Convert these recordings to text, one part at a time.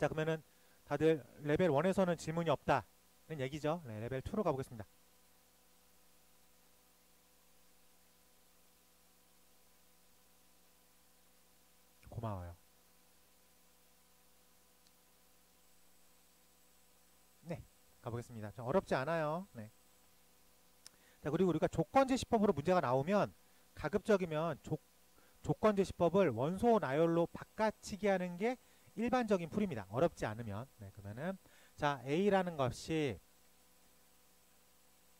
자, 그러면은 다들 레벨 1에서는 질문이 없다는 얘기죠. 네, 레벨 2로 가보겠습니다. 고마워요. 네, 가보겠습니다. 좀 어렵지 않아요. 네. 자, 그리고 우리가 조건제시법으로 문제가 나오면 가급적이면 조건제시법을 원소 나열로 바꿔치기 하는 게 일반적인 풀입니다. 어렵지 않으면. 네, 그러면은 자, A라는 것이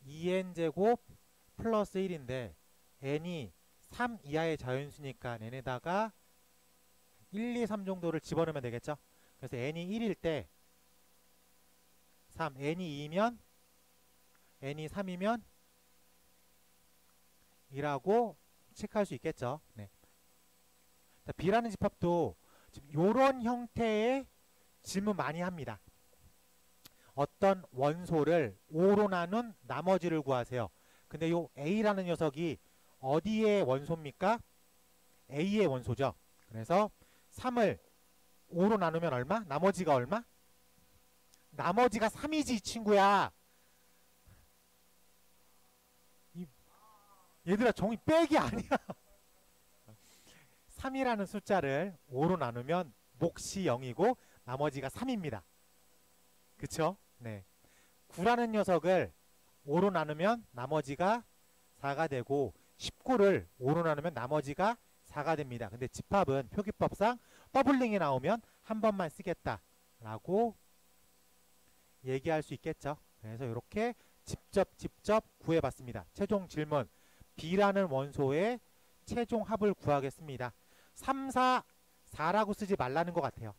2n제곱 플러스 1인데 n이 3 이하의 자연수니까 n에다가 1, 2, 3 정도를 집어넣으면 되겠죠. 그래서 n이 1일 때 3, n이 2면 n이 3이면 2라고 체크할 수 있겠죠. 네. 자, B라는 집합도 지금 이런 형태의 질문 많이 합니다. 어떤 원소를 5로 나눈 나머지를 구하세요. 근데 요 A라는 녀석이 어디의 원소입니까? A의 원소죠. 그래서 3을 5로 나누면 얼마? 나머지가 얼마? 나머지가 3이지 이 친구야. 얘들아 종이 빼기 아니야. 3이라는 숫자를 5로 나누면 몫이 0이고 나머지가 3입니다. 그쵸? 네. 9라는 녀석을 5로 나누면 나머지가 4가 되고 19를 5로 나누면 나머지가 4가 됩니다. 근데 집합은 표기법상 더블링이 나오면 한 번만 쓰겠다 라고 얘기할 수 있겠죠. 그래서 이렇게 직접 구해봤습니다. 최종 질문, B라는 원소의 최종 합을 구하겠습니다. 3, 4, 4라고 쓰지 말라는 것 같아요.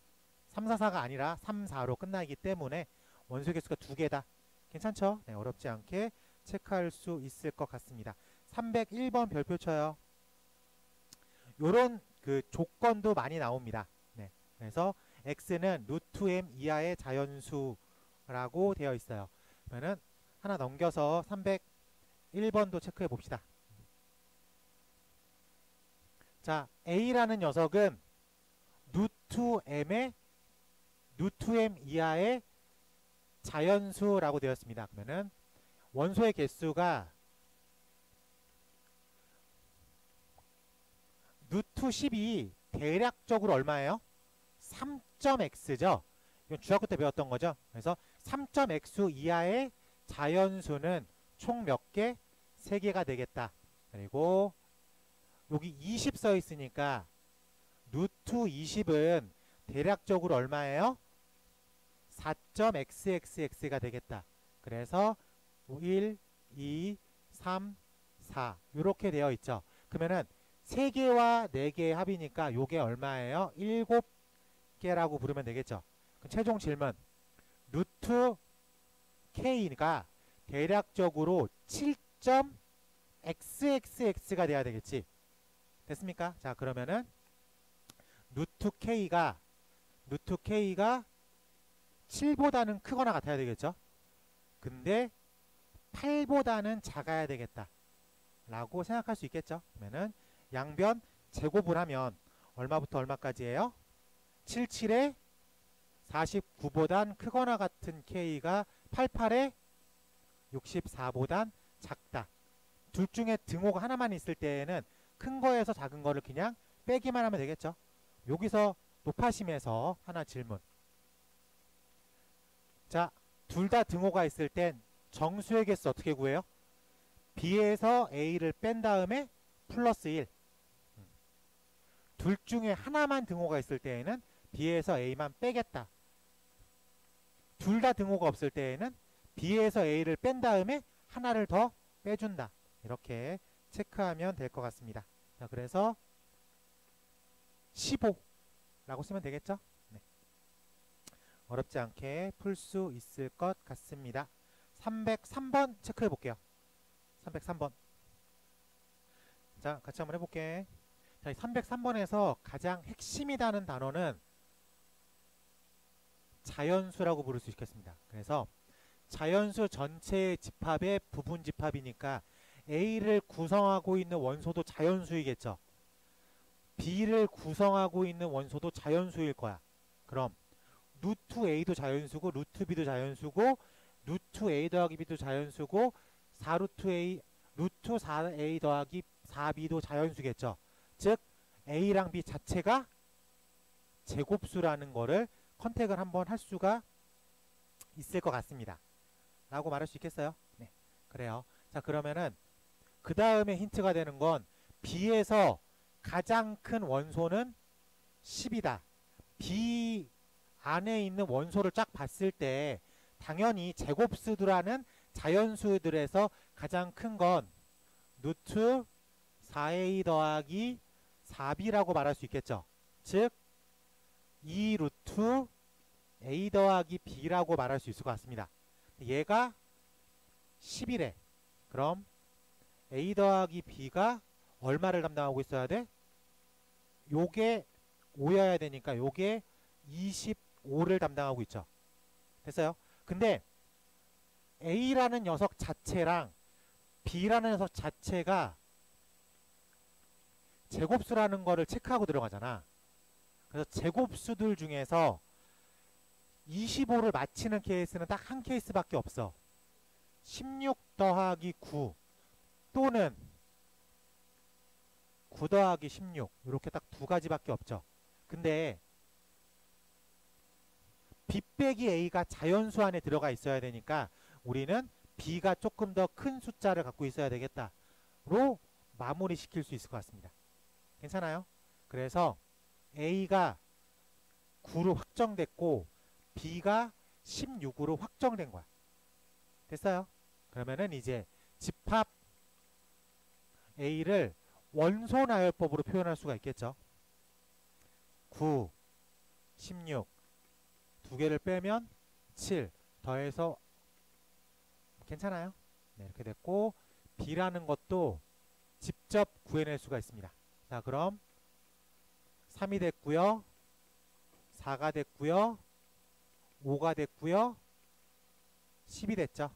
3, 4, 4가 아니라 3, 4로 끝나기 때문에 원소 개수가 2개다. 괜찮죠? 네, 어렵지 않게 체크할 수 있을 것 같습니다. 301번 별표 쳐요. 요런 그 조건도 많이 나옵니다. 네, 그래서 x는 루트 m 이하의 자연수라고 되어 있어요. 그러면은 하나 넘겨서 301번도 체크해 봅시다. 자, a라는 녀석은 루트 m 이하의 자연수라고 되었습니다. 그러면은 원소의 개수가 루트 10이 대략적으로 얼마예요? 3.x죠. 이건 중학교 때 배웠던 거죠. 그래서 3.x 이하의 자연수는 총 몇 개? 3개가 되겠다. 그리고 여기 20 써 있으니까 루트 20은 대략적으로 얼마예요? 4.xxx가 되겠다. 그래서 1, 2, 3, 4 이렇게 되어 있죠. 그러면은 3개와 4개의 합이니까 요게 얼마예요? 7개라고 부르면 되겠죠. 그럼 최종 질문, 루트 k가 대략적으로 7.xxx가 돼야 되겠지. 됐습니까? 자, 그러면은 루트 k가 7보다는 크거나 같아야 되겠죠. 근데 8보다는 작아야 되겠다 라고 생각할 수 있겠죠. 그러면은 양변 제곱을 하면 얼마부터 얼마까지예요? 77에 49보단 크거나 같은 k가 88에 64보단 작다. 둘 중에 등호가 하나만 있을 때에는 큰 거에서 작은 거를 그냥 빼기만 하면 되겠죠. 여기서 높아심에서 하나 질문. 자, 둘 다 등호가 있을 땐 정수의 개수 어떻게 구해요? B에서 A를 뺀 다음에 플러스 1. 둘 중에 하나만 등호가 있을 때에는 B에서 A만 빼겠다. 둘 다 등호가 없을 때에는 B에서 A를 뺀 다음에 하나를 더 빼준다. 이렇게 체크하면 될 것 같습니다. 자, 그래서 15라고 쓰면 되겠죠? 네. 어렵지 않게 풀 수 있을 것 같습니다. 303번 체크해 볼게요. 303번. 자, 같이 한번 해볼게. 자, 303번에서 가장 핵심이라는 단어는 자연수라고 부를 수 있겠습니다. 그래서 자연수 전체의 집합의 부분 집합이니까 A를 구성하고 있는 원소도 자연수이겠죠. B를 구성하고 있는 원소도 자연수일 거야. 그럼 루트 a도 자연수고 루트 b도 자연수고 루트 a 더하기 b도 자연수고 4루트 a 루트 4a 더하기 4b도 자연수겠죠. 즉 a랑 b 자체가 제곱수라는 거를 컨택을 한번 할 수가 있을 것 같습니다. 라고 말할 수 있겠어요? 네, 그래요. 자, 그러면은 그 다음에 힌트가 되는 건 B에서 가장 큰 원소는 10이다. B 안에 있는 원소를 쫙 봤을 때 당연히 제곱수들하는 자연수들에서 가장 큰 건 루트 4a 더하기 4b라고 말할 수 있겠죠. 즉 2 루트 a 더하기 b라고 말할 수 있을 것 같습니다. 얘가 10이래. 그럼 a 더하기 b가 얼마를 담당하고 있어야 돼? 요게 5여야 되니까 요게 25를 담당하고 있죠. 됐어요? 근데 a라는 녀석 자체랑 b라는 녀석 자체가 제곱수라는 거를 체크하고 들어가잖아. 그래서 제곱수들 중에서 25를 맞히는 케이스는 딱 한 케이스밖에 없어. 16 더하기 9 또는 9 더하기 16 이렇게 딱 두 가지밖에 없죠. 근데 b 빼기 a가 자연수 안에 들어가 있어야 되니까 우리는 b가 조금 더 큰 숫자를 갖고 있어야 되겠다로 마무리 시킬 수 있을 것 같습니다. 괜찮아요? 그래서 a가 9로 확정됐고 b가 16으로 확정된 거야. 됐어요? 그러면은 이제 집합 a를 원소 나열법으로 표현할 수가 있겠죠. 9, 16 두 개를 빼면 7 더해서 괜찮아요? 네, 이렇게 됐고 b라는 것도 직접 구해낼 수가 있습니다. 자, 그럼 3이 됐고요. 4가 됐고요. 5가 됐고요. 10이 됐죠.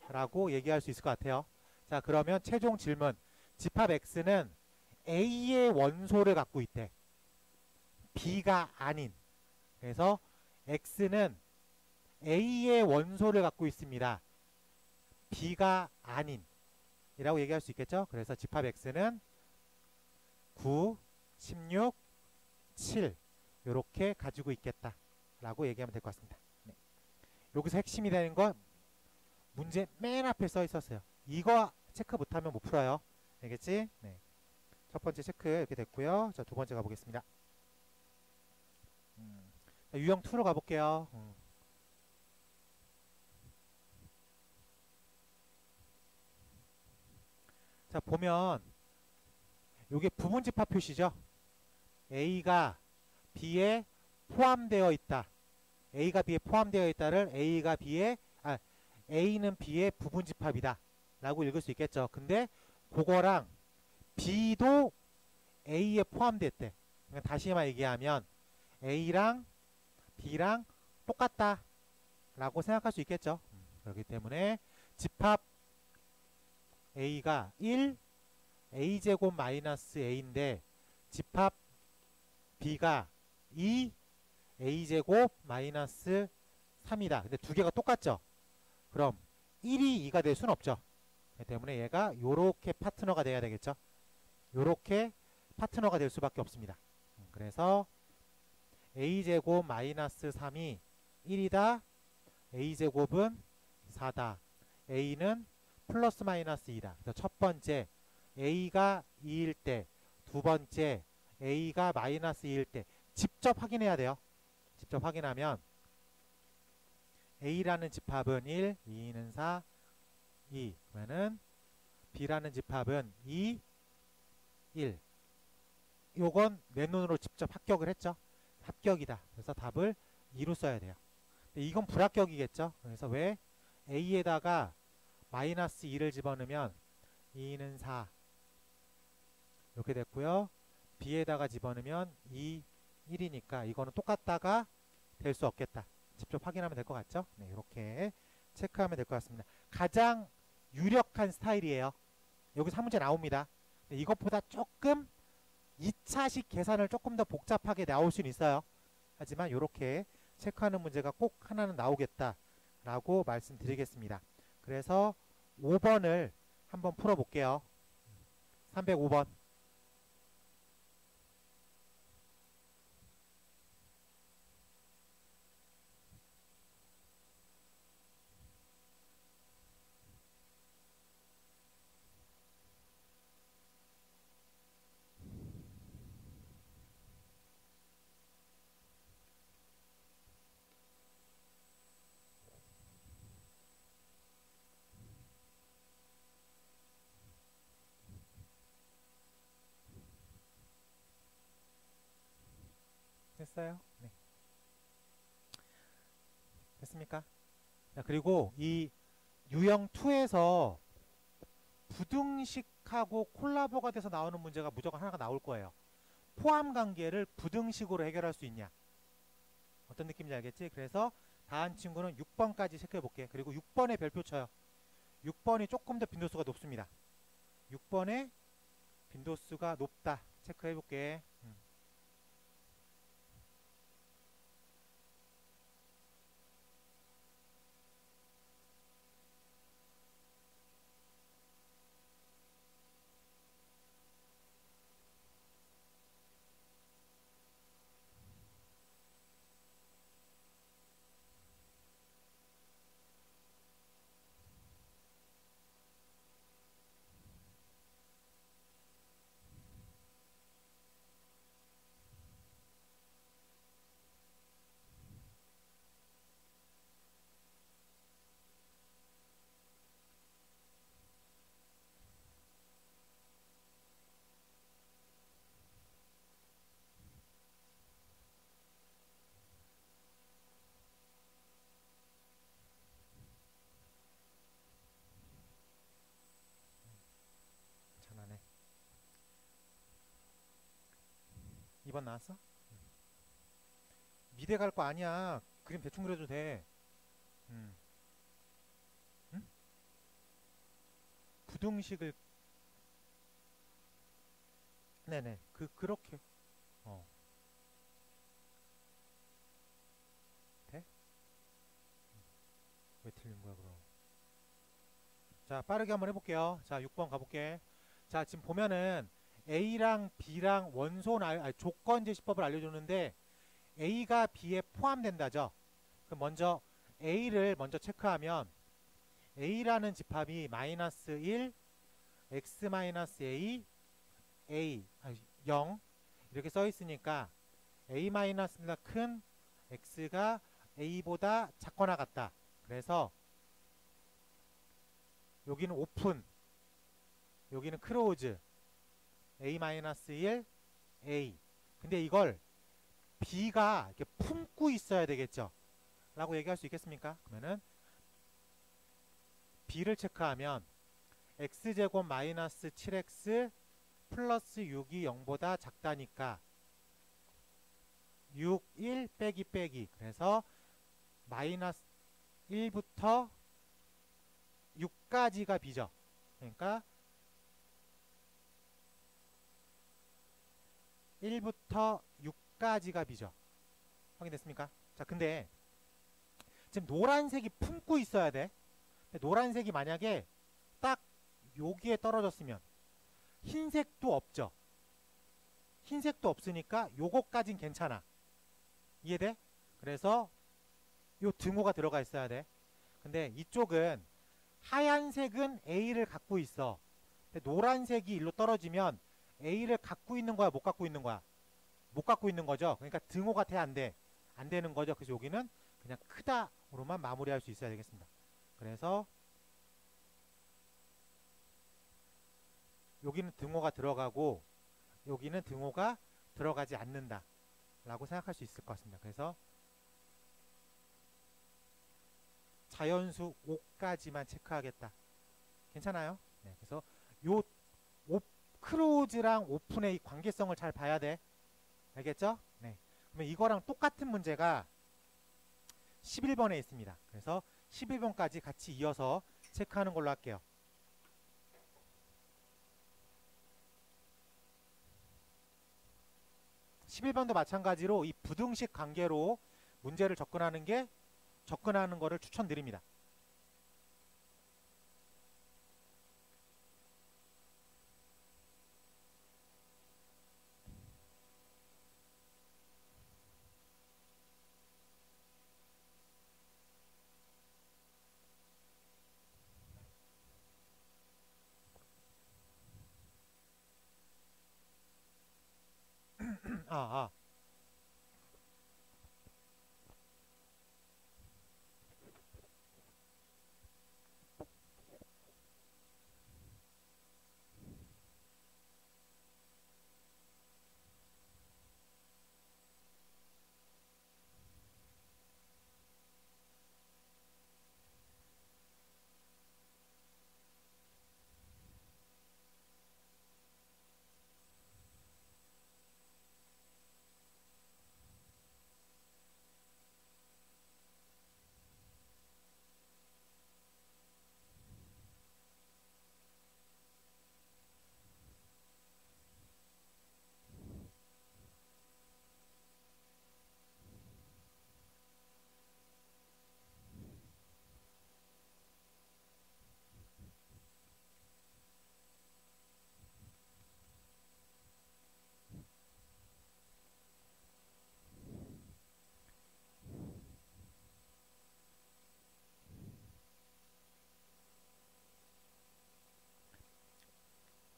라고 얘기할 수 있을 것 같아요. 자, 그러면 최종 질문. 집합 X는 A의 원소를 갖고 있대. B가 아닌. 그래서 X는 A의 원소를 갖고 있습니다. B가 아닌. 이라고 얘기할 수 있겠죠. 그래서 집합 X는 9, 16, 7 이렇게 가지고 있겠다. 라고 얘기하면 될 것 같습니다. 네. 여기서 핵심이 되는 건 문제 맨 앞에 써 있었어요. 이거 체크 못하면 못 풀어요. 알겠지? 네. 첫 번째 체크 이렇게 됐고요. 자, 두 번째 가보겠습니다. 유형 2로 가볼게요. 자, 보면 이게 부분집합 표시죠. A가 B에 포함되어 있다. A가 B에 포함되어 있다를 A는 B의 부분집합이다 라고 읽을 수 있겠죠. 근데 그거랑 B도 A에 포함됐대. 그러니까 다시만 얘기하면 A랑 B랑 똑같다 라고 생각할 수 있겠죠. 그렇기 때문에 집합 A가 1 A제곱 마이너스 A인데 집합 B가 2 A제곱 마이너스 3이다. 근데 두 개가 똑같죠. 그럼 1이 2가 될 수는 없죠. 그렇기 때문에 얘가 요렇게 파트너가 돼야 되겠죠. 요렇게 파트너가 될 수밖에 없습니다. 그래서 A제곱 마이너스 3이 1이다. A제곱은 4다. A는 플러스 마이너스 2다. 그래서 첫 번째 A가 2일 때, 두 번째 A가 마이너스 2일 때 직접 확인해야 돼요. 직접 확인하면 A라는 집합은 1, 2는 4, 2. 그러면은 B라는 집합은 2, 1. 요건 내 눈으로 직접 합격을 했죠. 합격이다. 그래서 답을 2로 써야 돼요. 근데 이건 불합격이겠죠. 그래서 왜? A에다가 마이너스 2를 집어넣으면 2는 4 이렇게 됐고요. B에다가 집어넣으면 2, 1이니까 이거는 똑같다가 될 수 없겠다. 직접 확인하면 될 것 같죠? 네, 이렇게 체크하면 될 것 같습니다. 가장 유력한 스타일이에요. 여기서 한 문제 나옵니다. 이것보다 조금 2차식 계산을 조금 더 복잡하게 나올 수는 있어요. 하지만 이렇게 체크하는 문제가 꼭 하나는 나오겠다라고 말씀드리겠습니다. 그래서 5번을 한번 풀어볼게요. 305번. 됐어요? 네. 됐습니까? 자, 그리고 이 유형 2에서 부등식하고 콜라보가 돼서 나오는 문제가 무조건 하나가 나올 거예요. 포함 관계를 부등식으로 해결할 수 있냐? 어떤 느낌인지 알겠지? 그래서 다한 친구는 6번까지 체크해 볼게. 그리고 6번에 별표 쳐요. 6번이 조금 더 빈도수가 높습니다. 6번에 빈도수가 높다. 체크해 볼게. 잘하네. 2번 나왔어? 미대 갈 거 아니야. 그림 대충 그려도 돼. 응? 부등식을 네네 그렇게 어 돼? 왜 틀린 거야 그럼? 자 빠르게 한번 해볼게요. 자 6번 가볼게. 자 지금 보면은 A랑 B랑 원소 조건 제시법을 알려주는데 A가 B에 포함된다죠. 그럼 먼저 A를 먼저 체크하면 A라는 집합이 마이너스 1, X 마이너스 A, A 0 이렇게 써 있으니까 A 마이너스가 큰 X가 A보다 작거나 같다. 그래서 여기는 오픈, 여기는 크로즈, A-1, A. 근데 이걸 B가 이렇게 품고 있어야 되겠죠? 라고 얘기할 수 있겠습니까? 그러면은 B를 체크하면 X제곱 마이너스 7X 플러스 6이 0보다 작다니까 6, 1 빼기 빼기. 그래서 마이너스 1부터 6까지가 B죠. 그러니까 1부터 6까지가 B죠. 확인됐습니까? 자, 근데 지금 노란색이 품고 있어야 돼. 근데 노란색이 만약에 딱 여기에 떨어졌으면 흰색도 없죠. 흰색도 없으니까 요거까진 괜찮아. 이해돼? 그래서 요 등호가 들어가 있어야 돼. 근데 이쪽은 하얀색은 A를 갖고 있어. 근데 노란색이 일로 떨어지면 A를 갖고 있는 거야, 못 갖고 있는 거야? 못 갖고 있는 거죠. 그러니까 등호가 돼, 안 돼? 안 되는 거죠. 그래서 여기는 그냥 크다로만 마무리할 수 있어야 되겠습니다. 그래서 여기는 등호가 들어가고 여기는 등호가 들어가지 않는다 라고 생각할 수 있을 것 같습니다. 그래서 자연수 5까지만 체크하겠다. 괜찮아요? 네, 그래서 요 크로즈랑 오픈의 이 관계성을 잘 봐야 돼. 알겠죠? 네. 그러면 이거랑 똑같은 문제가 11번에 있습니다. 그래서 11번까지 같이 이어서 체크하는 걸로 할게요. 11번도 마찬가지로 이 부등식 관계로 문제를 접근하는 거를 추천드립니다. 아, 아.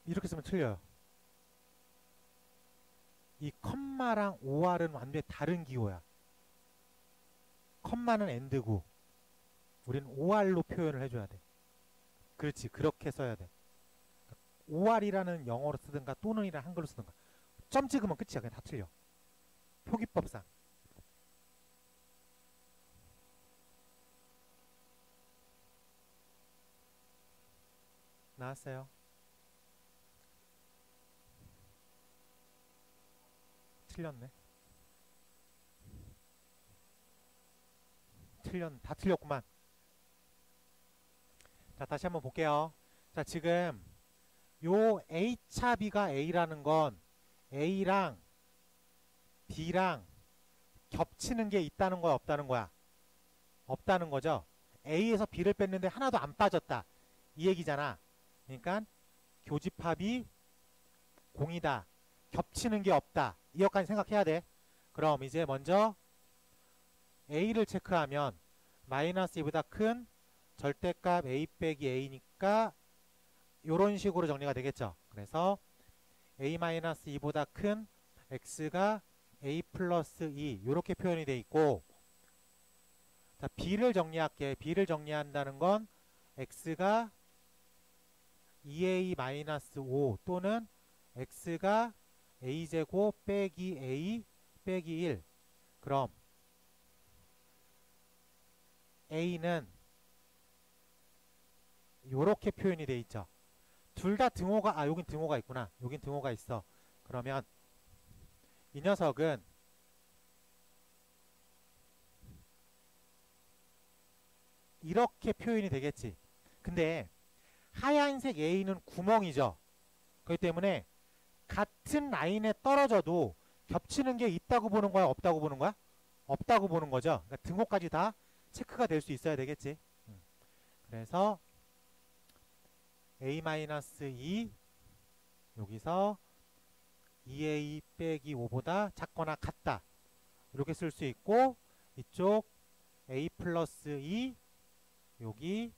이렇게 쓰면 틀려요. 이 컴마랑 OR은 완전히 다른 기호야. 컴마는 AND고 우리는 OR로 표현을 해줘야 돼. 그렇지, 그렇게 써야 돼. OR이라는 영어로 쓰든가 또는이라는 한글로 쓰든가. 점 찍으면 끝이야. 그냥 다 틀려. 표기법상. 나왔어요. 틀렸네. 다 틀렸구만. 자, 다시 한번 볼게요. 자, 지금 요 A차 B가 A라는 건 A랑 B랑 겹치는 게 있다는 거야, 없다는 거야? 없다는 거죠. A에서 B를 뺐는데 하나도 안 빠졌다. 이 얘기잖아. 그러니까 교집합이 공이다. 겹치는 게 없다. 이것까지 생각해야 돼. 그럼 이제 먼저 A를 체크하면 마이너스 2보다 큰 절대값 A 빼기 A니까 이런 식으로 정리가 되겠죠. 그래서 A-2보다 큰 X가 A 플러스 2 이렇게 표현이 돼 있고, 자, B를 정리할게. B를 정리한다는 건 X가 2A-5 또는 X가 A제곱 빼기 A 빼기 1. 그럼 A는 요렇게 표현이 돼 있죠. 둘 다 등호가, 여긴 등호가 있구나. 여긴 등호가 있어. 그러면 이 녀석은 이렇게 표현이 되겠지. 근데 하얀색 A는 구멍이죠. 그렇기 때문에 같은 라인에 떨어져도 겹치는 게 있다고 보는 거야, 없다고 보는 거야? 없다고 보는 거죠. 그러니까 등호까지 다 체크가 될 수 있어야 되겠지. 그래서 A-2 여기서 2A 빼기 5보다 작거나 같다. 이렇게 쓸 수 있고, 이쪽 A 플러스 2 여기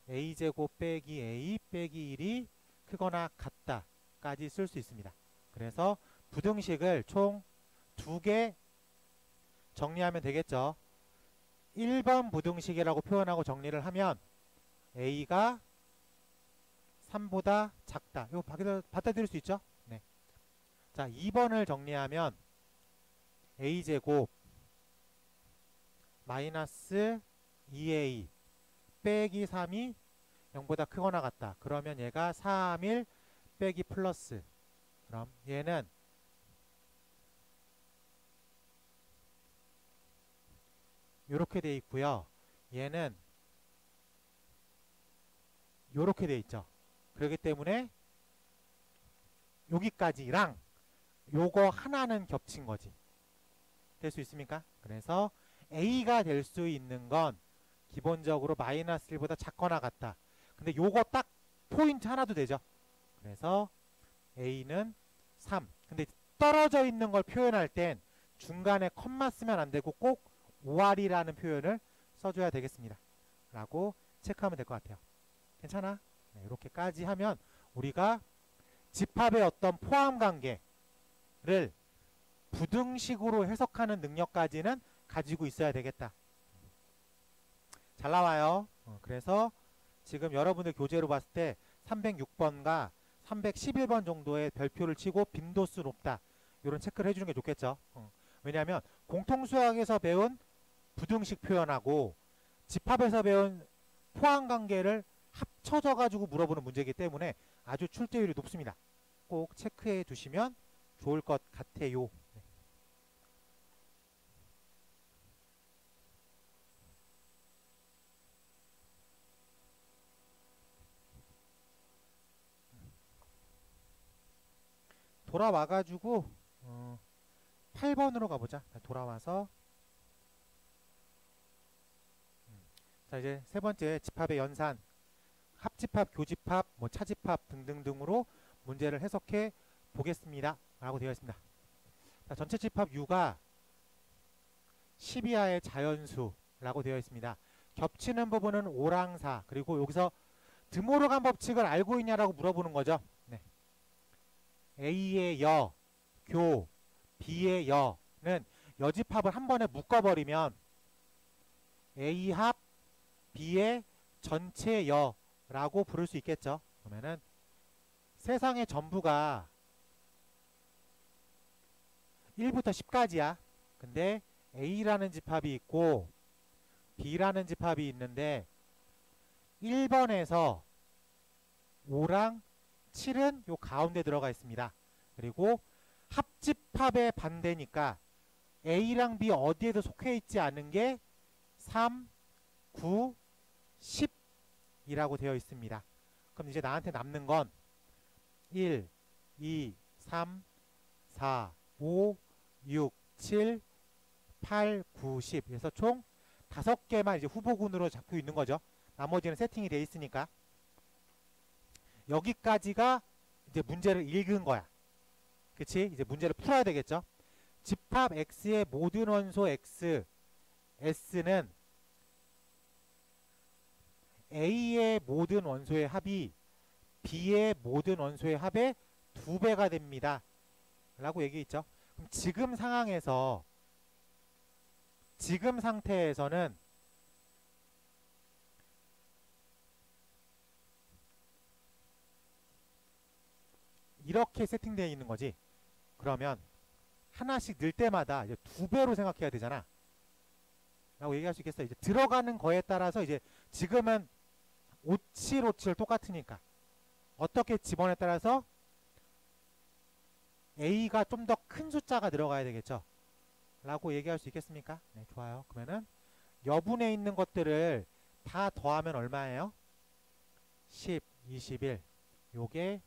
A제곱 빼기 A 빼기 1이 크거나 같다까지 쓸 수 있습니다. 그래서 부등식을 총 2개 정리하면 되겠죠. 1번 부등식이라고 표현하고 정리를 하면 A가 3보다 작다. 이거 받아들일 수 있죠? 네. 자, 2번을 정리하면 A제곱 마이너스 2A 빼기 3이 0보다 크거나 같다. 그러면 얘가 3, 1 빼기 플러스. 그럼 얘는 요렇게 돼 있고요. 얘는 요렇게 돼 있죠. 그렇기 때문에 여기까지랑 요거 하나는 겹친 거지. 될 수 있습니까? 그래서 A가 될 수 있는 건 기본적으로 마이너스 1보다 작거나 같다. 근데 요거 딱 포인트 하나도 되죠. 그래서 A는 3. 근데 떨어져 있는 걸 표현할 땐 중간에 컴마 쓰면 안 되고 꼭 OR이라는 표현을 써줘야 되겠습니다. 라고 체크하면 될 것 같아요. 괜찮아? 네, 이렇게까지 하면 우리가 집합의 어떤 포함 관계를 부등식으로 해석하는 능력까지는 가지고 있어야 되겠다. 잘 나와요. 그래서 지금 여러분들 교재로 봤을 때 306번과 311번 정도의 별표를 치고 빈도수 높다. 이런 체크를 해주는 게 좋겠죠. 왜냐하면 공통수학에서 배운 부등식 표현하고 집합에서 배운 포함관계를 합쳐져 가지고 물어보는 문제이기 때문에 아주 출제율이 높습니다. 꼭 체크해 두시면 좋을 것 같아요. 네. 돌아와가지고 8번으로 가보자. 돌아와서 자 이제 세 번째 집합의 연산, 합집합, 교집합, 뭐 차집합 등등등으로 문제를 해석해 보겠습니다. 라고 되어 있습니다. 자, 전체 집합 U가 10 이하의 자연수라고 되어 있습니다. 겹치는 부분은 5랑 4. 그리고 여기서 드모르간 법칙을 알고 있냐라고 물어보는 거죠. 네. A의 여, 교, B의 여는 여집합을 한 번에 묶어버리면 A 합 B의 전체 여라고 부를 수 있겠죠. 그러면은 세상의 전부가 1부터 10까지야. 근데 A라는 집합이 있고 B라는 집합이 있는데 1번에서 5랑 7은 요 가운데 들어가 있습니다. 그리고 합집합의 반대니까 A랑 B 어디에도 속해 있지 않은 게 3, 9, 10이라고 되어 있습니다. 그럼 이제 나한테 남는 건 1, 2, 3, 4, 5, 6, 7, 8, 9, 10. 그래서 총 5개만 이제 후보군으로 잡고 있는 거죠. 나머지는 세팅이 되어 있으니까. 여기까지가 이제 문제를 읽은 거야. 그치? 이제 문제를 풀어야 되겠죠. 집합 X의 모든 원소 X, S는 A의 모든 원소의 합이 B의 모든 원소의 합의 2배가 됩니다. 라고 얘기했죠. 그럼 지금 상황에서, 지금 상태에서는 이렇게 세팅되어 있는 거지. 그러면 하나씩 늘 때마다 이제 2배로 생각해야 되잖아. 라고 얘기할 수 있겠어. 이제 들어가는 거에 따라서 이제 지금은 57, 57 똑같으니까 어떻게 집어넣에 따라서 A가 좀 더 큰 숫자가 들어가야 되겠죠. 라고 얘기할 수 있겠습니까? 네, 좋아요. 그러면은 여분에 있는 것들을 다 더하면 얼마예요? 10, 21. 요게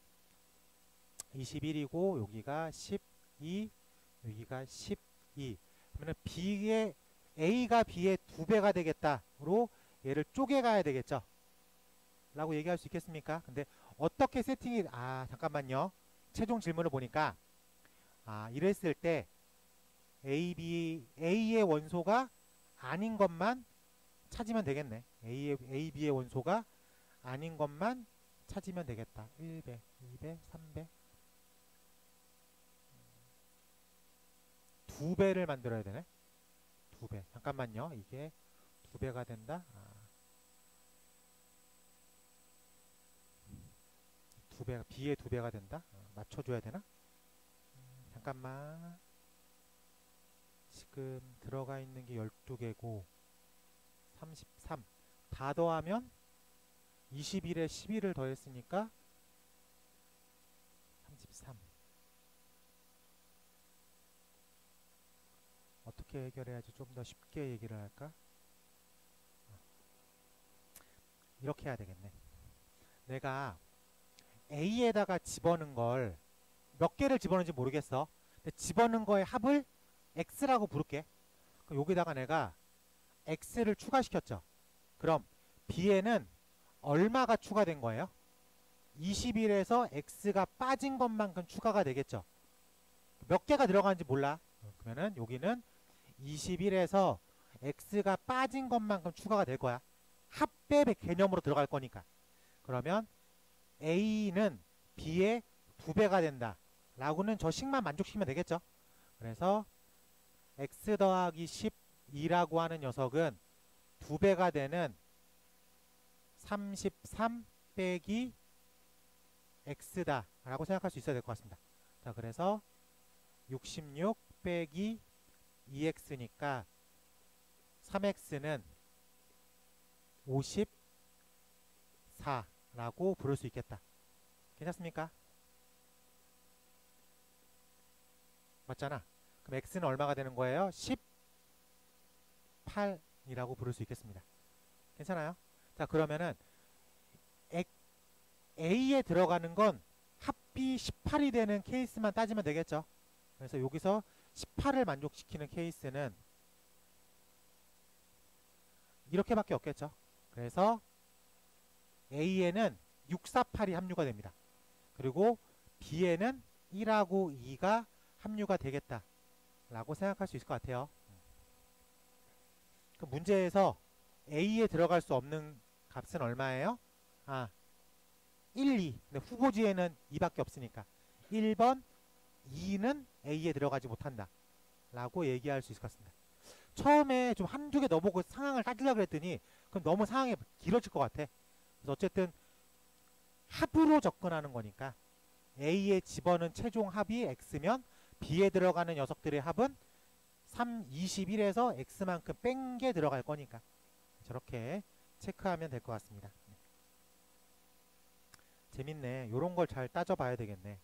21이고 여기가 12, 여기가 12. 그러면 B의 A가 B의 2배가 되겠다로 얘를 쪼개가야 되겠죠. 라고 얘기할 수 있겠습니까? 근데 어떻게 세팅이 잠깐만요. 최종 질문을 보니까 이랬을 때 A의 원소가 아닌 것만 찾으면 되겠네. A, B의 원소가 아닌 것만 찾으면 되겠다. 1배, 2배, 3배 2배를 만들어야 되네. 2배. 잠깐만요. 이게 2배가 된다. 2배가 B의 2배가 된다. 맞춰줘야 되나? 잠깐만. 지금 들어가 있는 게 12개고 33. 다 더하면 21에 11을 더했으니까 33. 어떻게 해결해야지 좀 더 쉽게 얘기를 할까? 이렇게 해야 되겠네. 내가 A에다가 집어넣은 걸 몇 개를 집어넣은지 모르겠어. 근데 집어넣은 거의 합을 X라고 부를게. 그럼 여기다가 내가 x를 추가시켰죠. 그럼 b에는 얼마가 추가된 거예요? 21에서 x가 빠진 것만큼 추가가 되겠죠. 몇 개가 들어가는지 몰라. 그러면은 여기는 21에서 x가 빠진 것만큼 추가가 될 거야. 합배 개념으로 들어갈 거니까. 그러면 a는 b의 2배가 된다 라고는 저 식만 만족시키면 되겠죠. 그래서 x 더하기 12라고 하는 녀석은 2배가 되는 33 빼기 x다 라고 생각할 수 있어야 될 것 같습니다. 자, 그래서 66 빼기 2x니까 3x는 54라고 부를 수 있겠다. 괜찮습니까? 맞잖아. 그럼 x는 얼마가 되는 거예요? 18이라고 부를 수 있겠습니다. 괜찮아요? 자, 그러면은 a에 들어가는 건 합비 18이 되는 케이스만 따지면 되겠죠. 그래서 여기서 18을 만족시키는 케이스는 이렇게밖에 없겠죠. 그래서 a에는 648이 합류가 됩니다. 그리고 b에는 1하고 2가 합류가 되겠다 라고 생각할 수 있을 것 같아요. 그 문제에서 a에 들어갈 수 없는 값은 얼마예요? 1, 2. 근데 후보지에는 2밖에 없으니까 1번, 2는 a에 들어가지 못한다 라고 얘기할 수 있을 것 같습니다. 처음에 좀 한두 개 넣어보고 상황을 따지려고 했더니 그럼 너무 상황이 길어질 것 같아. 그래서 어쨌든 합으로 접근하는 거니까 a에 집어넣은 최종 합이 x면 b에 들어가는 녀석들의 합은 21에서 x만큼 뺀 게 들어갈 거니까 저렇게 체크하면 될 것 같습니다. 재밌네. 요런 걸 잘 따져봐야 되겠네.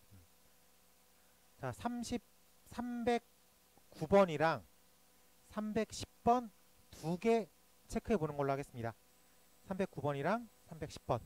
자, 309번이랑 310번 두 개 체크해 보는 걸로 하겠습니다. 309번이랑 310번.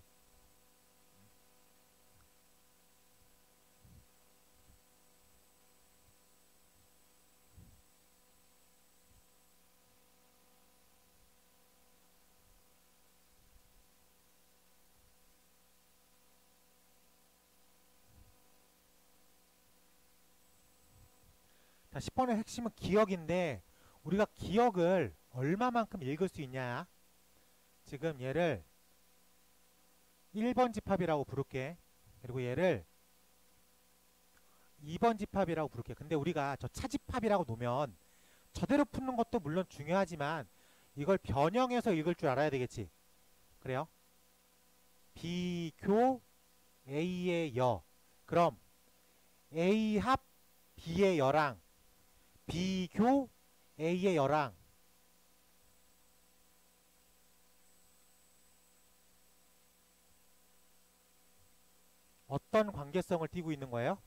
자, 10번의 핵심은 기억인데 우리가 기억을 얼마만큼 읽을 수 있냐. 지금 얘를 1번 집합이라고 부를게. 그리고 얘를 2번 집합이라고 부를게. 근데 우리가 저 차집합이라고 놓으면 저대로 푸는 것도 물론 중요하지만 이걸 변형해서 읽을 줄 알아야 되겠지. 그래요? 비교 A의 여. 그럼 A 합 B의 여랑 비교 A의 여랑 어떤 관계성을 띠고 있는 거예요?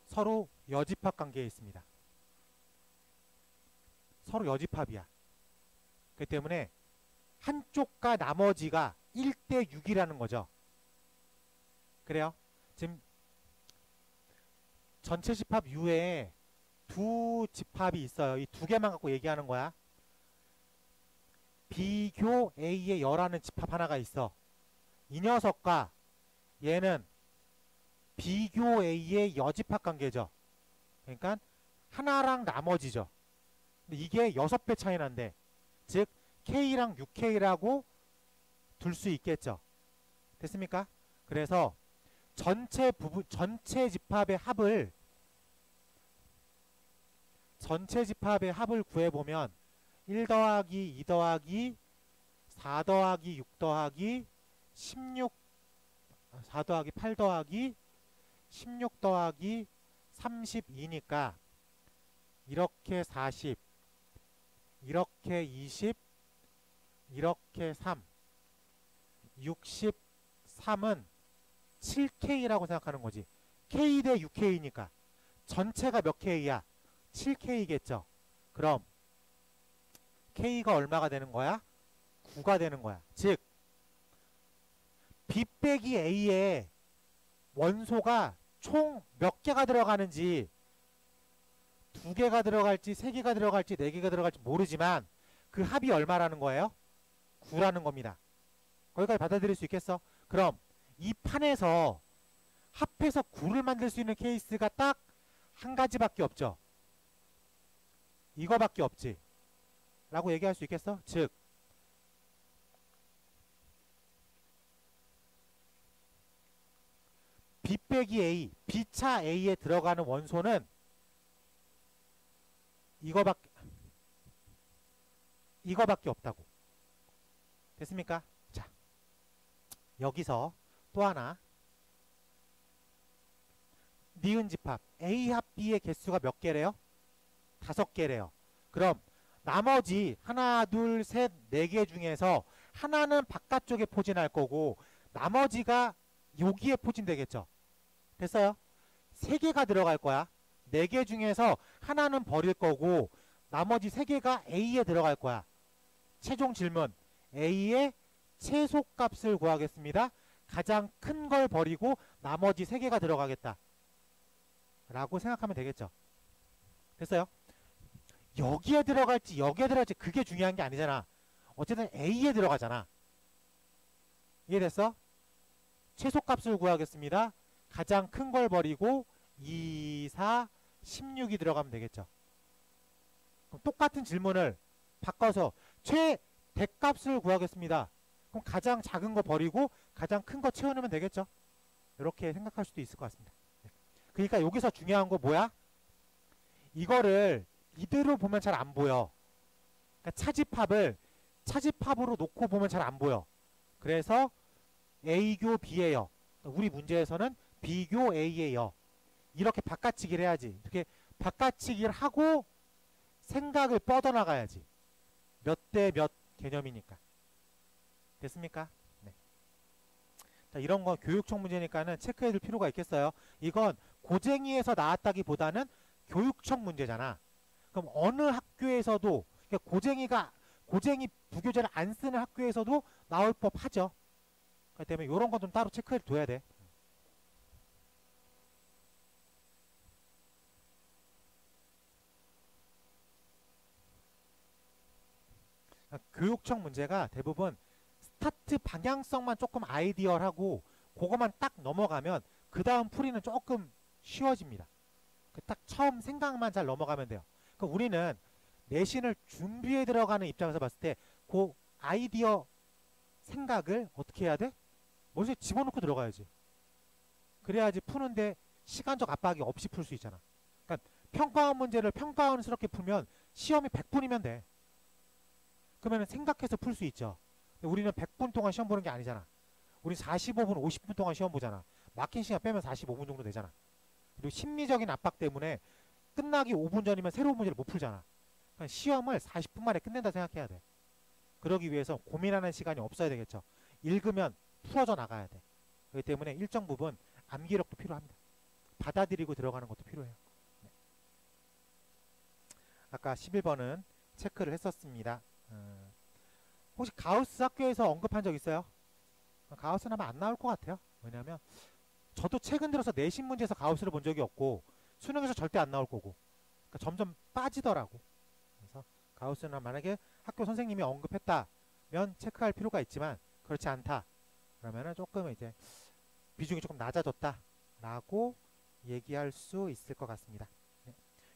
서로 여집합 관계에 있습니다. 서로 여집합이야. 그렇기 때문에 한쪽과 나머지가 1대 6이라는 거죠. 그래요? 지금 전체 집합 U에 두 집합이 있어요. 이 두 개만 갖고 얘기하는 거야. 비교 A의 여라는 집합 하나가 있어. 이 녀석과 얘는 비교 A의 여집합 관계죠. 그러니까 하나랑 나머지죠. 근데 이게 6배 차이 난대. 즉 K랑 6K라고 둘 수 있겠죠. 됐습니까? 그래서 전체 집합의 합을 구해보면 1 더하기 2 더하기 4 더하기 6 더하기 16 4 더하기 8 더하기 16 더하기 32니까 이렇게 40 이렇게 20 이렇게 3 63은 7K라고 생각하는 거지. K 대 6K니까 전체가 몇 K야? 7K겠죠. 그럼 K가 얼마가 되는 거야? 9가 되는 거야. 즉 B 빼기 A의 원소가 총 몇 개가 들어가는지 2개가 들어갈지 3개가 들어갈지 4개가 들어갈지 모르지만 그 그 합이 얼마라는 거예요? 9라는 겁니다. 거기까지 받아들일 수 있겠어? 그럼 이 판에서 합해서 9를 만들 수 있는 케이스가 딱 한 가지밖에 없죠. 이거밖에 없지. 라고 얘기할 수 있겠어? 즉 B 빼기 A, B차 A에 들어가는 원소는 이거밖에 없다고. 됐습니까? 자, 여기서 또 하나. 니은 집합 A 합 B의 개수가 몇 개래요? 5개래요. 그럼 나머지 하나, 둘, 셋, 4개 중에서 하나는 바깥쪽에 포진할 거고 나머지가 여기에 포진되겠죠. 됐어요? 3개가 들어갈 거야. 4개 중에서 하나는 버릴 거고 나머지 3개가 A에 들어갈 거야. 최종 질문. A의 최소값을 구하겠습니다. 가장 큰 걸 버리고 나머지 3개가 들어가겠다. 라고 생각하면 되겠죠. 됐어요? 여기에 들어갈지 여기에 들어갈지 그게 중요한 게 아니잖아. 어쨌든 A에 들어가잖아. 이해됐어? 최소값을 구하겠습니다. 가장 큰 걸 버리고 2, 4, 16이 들어가면 되겠죠. 그럼 똑같은 질문을 바꿔서 최대값을 구하겠습니다. 그럼 가장 작은 거 버리고 가장 큰 거 채워넣으면 되겠죠. 이렇게 생각할 수도 있을 것 같습니다. 그러니까 여기서 중요한 거 뭐야? 이거를 이대로 보면 잘 안 보여. 그러니까 차집합으로 놓고 보면 잘 안 보여. 그래서 A교 B예요. 우리 문제에서는 B교 A예요. 이렇게 바깥치기를 해야지. 이렇게 바깥치기를 하고 생각을 뻗어나가야지. 몇 대 몇 개념이니까. 됐습니까? 네. 자, 이런 건 교육청 문제니까는 체크해 둘 필요가 있겠어요. 이건 고쟁이에서 나왔다기보다는 교육청 문제잖아. 그럼 어느 학교에서도 그러니까 고쟁이 부교재를 안 쓰는 학교에서도 나올 법하죠. 그렇기 때문에 이런 건 좀 따로 체크해 둬야 돼. 교육청 문제가 대부분 스타트 방향성만 조금 아이디어하고 그것만 딱 넘어가면 그 다음 풀이는 조금 쉬워집니다. 딱 처음 생각만 잘 넘어가면 돼요. 그러니까 우리는 내신을 준비해 들어가는 입장에서 봤을 때 그 아이디어 생각을 어떻게 해야 돼? 머릿속에 집어넣고 들어가야지. 그래야지 푸는데 시간적 압박이 없이 풀 수 있잖아. 그러니까 평가원 문제를 평가원스럽게 풀면 시험이 100분이면 돼. 그러면 생각해서 풀 수 있죠. 근데 우리는 100분 동안 시험 보는 게 아니잖아. 우리 45분, 50분 동안 시험 보잖아. 막힌 시간 빼면 45분 정도 되잖아. 그리고 심리적인 압박 때문에 끝나기 5분 전이면 새로운 문제를 못 풀잖아. 그러니까 시험을 40분 만에 끝낸다 생각해야 돼. 그러기 위해서 고민하는 시간이 없어야 되겠죠. 읽으면 풀어져 나가야 돼. 그렇기 때문에 일정 부분 암기력도 필요합니다. 받아들이고 들어가는 것도 필요해요. 네. 아까 11번은 체크를 했었습니다. 혹시 가우스 학교에서 언급한 적 있어요? 가우스는 아마 안 나올 것 같아요. 왜냐하면 저도 최근 들어서 내신 문제에서 가우스를 본 적이 없고 수능에서 절대 안 나올 거고 그러니까 점점 빠지더라고. 그래서 가우스는 만약에 학교 선생님이 언급했다면 체크할 필요가 있지만 그렇지 않다. 그러면은 조금 이제 비중이 조금 낮아졌다 라고 얘기할 수 있을 것 같습니다.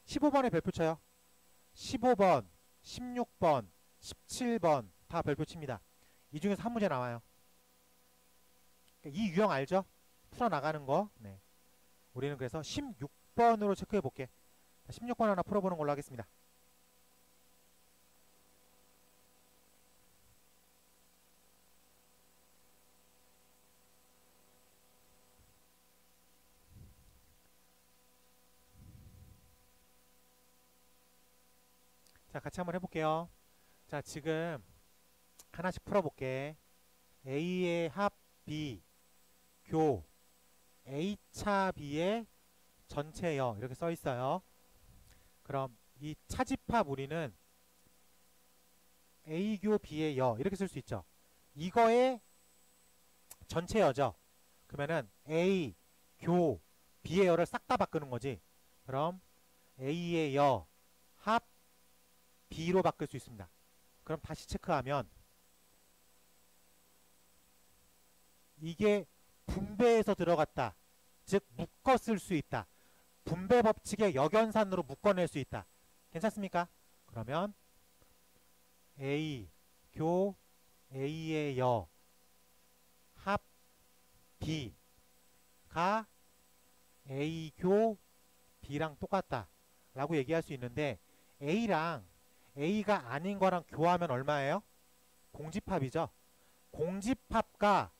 15번에 별표 쳐요. 15번, 16번, 17번 다 별표 칩니다. 이 중에서 한 문제 나와요. 이 유형 알죠? 풀어나가는 거. 네. 우리는 그래서 16번으로 체크해 볼게. 16번 하나 풀어보는 걸로 하겠습니다. 자, 같이 한번 해볼게요. 자, 지금 하나씩 풀어볼게. A의 합 B 교 A차 B의 전체여 이렇게 써 있어요. 그럼 이 차집합 우리는 A교 B의 여 이렇게 쓸 수 있죠. 이거의 전체여죠. 그러면은 A 교 B의 여를 싹 다 바꾸는 거지. 그럼 A의 여 합 B로 바꿀 수 있습니다. 그럼 다시 체크하면 이게 분배에서 들어갔다. 즉 묶었을 수 있다. 분배 법칙의 역연산으로 묶어낼 수 있다. 괜찮습니까? 그러면 A 교 A의 여 합 B가 A 교 B랑 똑같다 라고 얘기할 수 있는데 A랑 A가 아닌 거랑 교하면 얼마예요? 공집합이죠. 공집합과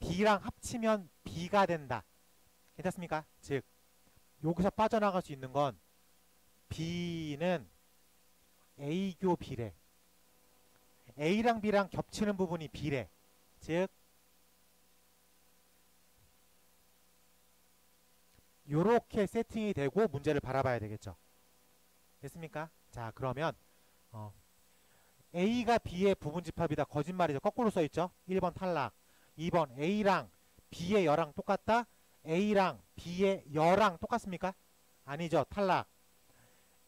B랑 합치면 B가 된다. 괜찮습니까? 즉 여기서 빠져나갈 수 있는 건 B는 A교 B래. A랑 B랑 겹치는 부분이 B래. 즉 요렇게 세팅이 되고 문제를 바라봐야 되겠죠. 됐습니까? 자 그러면 A가 B의 부분집합이다. 거짓말이죠. 거꾸로 써있죠. 1번 탈락. 2번 A랑 B의 여랑 똑같다. A랑 B의 여랑 똑같습니까? 아니죠. 탈락.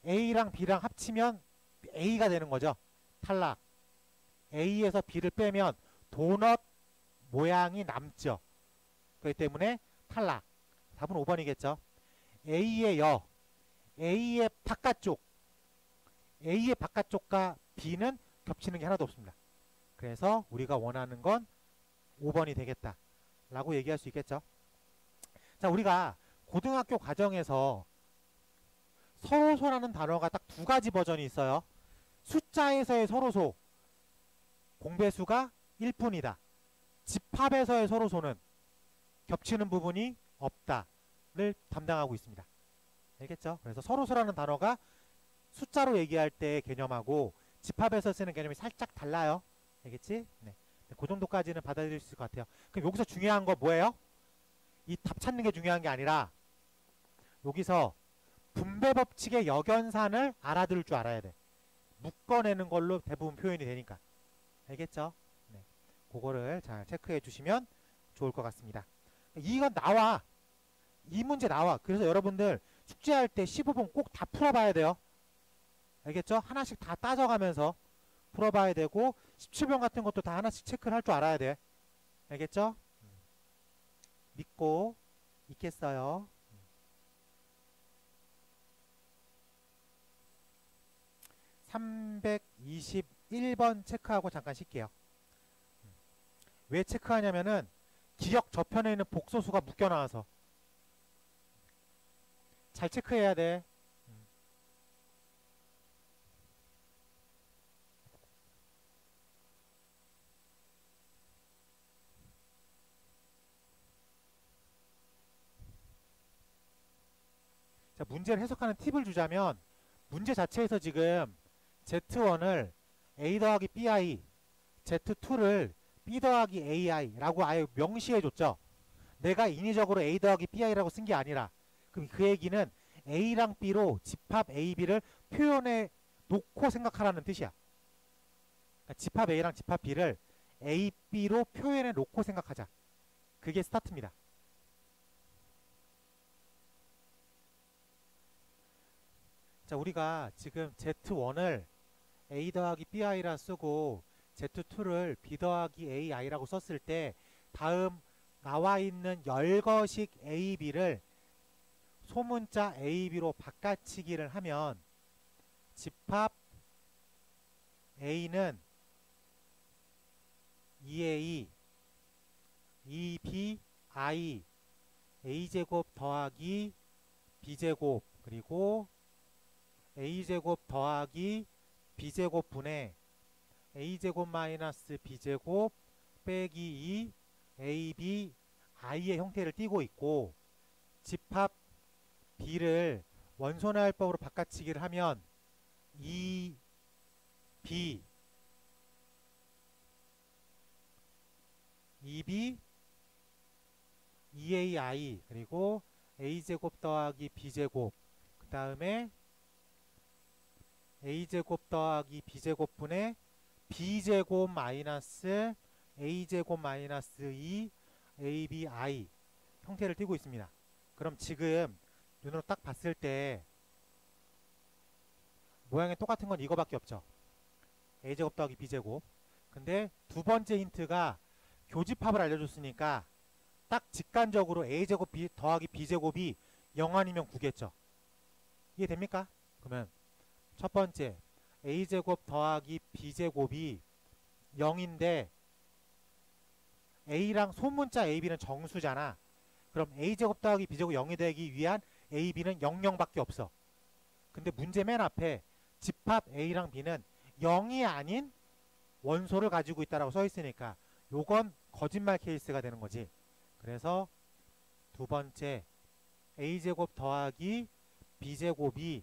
A랑 B랑 합치면 A가 되는 거죠. 탈락. A에서 B를 빼면 도넛 모양이 남죠. 그렇기 때문에 탈락. 답은 5번이겠죠. A의 여, A의 바깥쪽, A의 바깥쪽과 B는 겹치는 게 하나도 없습니다. 그래서 우리가 원하는 건 5번이 되겠다 라고 얘기할 수 있겠죠. 자, 우리가 고등학교 과정에서 서로소라는 단어가 딱 두 가지 버전이 있어요. 숫자에서의 서로소, 공배수가 1뿐이다. 집합에서의 서로소는 겹치는 부분이 없다를 담당하고 있습니다. 알겠죠? 그래서 서로소라는 단어가 숫자로 얘기할 때의 개념하고 집합에서 쓰는 개념이 살짝 달라요. 알겠지? 네. 그 정도까지는 받아들일 수 있을 것 같아요. 그럼 여기서 중요한 거 뭐예요? 이 답 찾는 게 중요한 게 아니라 여기서 분배 법칙의 역연산을 알아들을 줄 알아야 돼. 묶어내는 걸로 대부분 표현이 되니까. 알겠죠? 네. 그거를 잘 체크해 주시면 좋을 것 같습니다. 이건 나와. 이 문제 나와. 그래서 여러분들 숙제할 때 15번 꼭 다 풀어봐야 돼요. 알겠죠? 하나씩 다 따져가면서 풀어봐야 되고 17번 같은 것도 다 하나씩 체크를 할 줄 알아야 돼. 알겠죠? 믿고 있겠어요. 321번 체크하고 잠깐 쉴게요. 왜 체크하냐면은 기역 저편에 있는 복소수가 묶여 나와서 잘 체크해야 돼. 자, 문제를 해석하는 팁을 주자면 문제 자체에서 지금 Z1을 A 더하기 BI, Z2를 B 더하기 AI라고 아예 명시해 줬죠. 내가 인위적으로 A 더하기 BI라고 쓴 게 아니라 그럼 그 얘기는 A랑 B로 집합 A, B를 표현해 놓고 생각하라는 뜻이야. 그러니까 집합 A랑 집합 B를 A, B로 표현해 놓고 생각하자. 그게 스타트입니다. 자, 우리가 지금 Z1을 A 더하기 BI라 쓰고 Z2를 B 더하기 AI라고 썼을 때 다음 나와 있는 열거식 A, B를 소문자 A, B로 바꿔치기를 하면 집합 A는 2A, 2B, I, A제곱 더하기 B제곱 그리고 A제곱 더하기 B제곱 분의 A제곱 마이너스 B제곱 빼기 2 AB I의 형태를 띠고 있고 집합 B를 원소날법으로 바꿔치기를 하면 2B 2B 2AI 그리고 A제곱 더하기 B제곱 그 다음에 A제곱 더하기 B제곱분의 B제곱 마이너스 A제곱 마이너스 2 ABI 형태를 띠고 있습니다. 그럼 지금 눈으로 딱 봤을 때 모양이 똑같은 건 이거밖에 없죠. a제곱 더하기 b제곱. 근데 두 번째 힌트가 교집합을 알려줬으니까 딱 직관적으로 a제곱 더하기 b제곱이 0 아니면 9겠죠. 이해됩니까? 그러면 첫 번째 a제곱 더하기 b제곱이 0인데 a랑 소문자 ab는 정수잖아. 그럼 a제곱 더하기 b제곱 0이 되기 위한 ab는 00밖에 없어. 근데 문제 맨 앞에 집합 a랑 b는 0이 아닌 원소를 가지고 있다라고 써 있으니까 요건 거짓말 케이스가 되는 거지. 그래서 두 번째 a제곱 더하기 b제곱이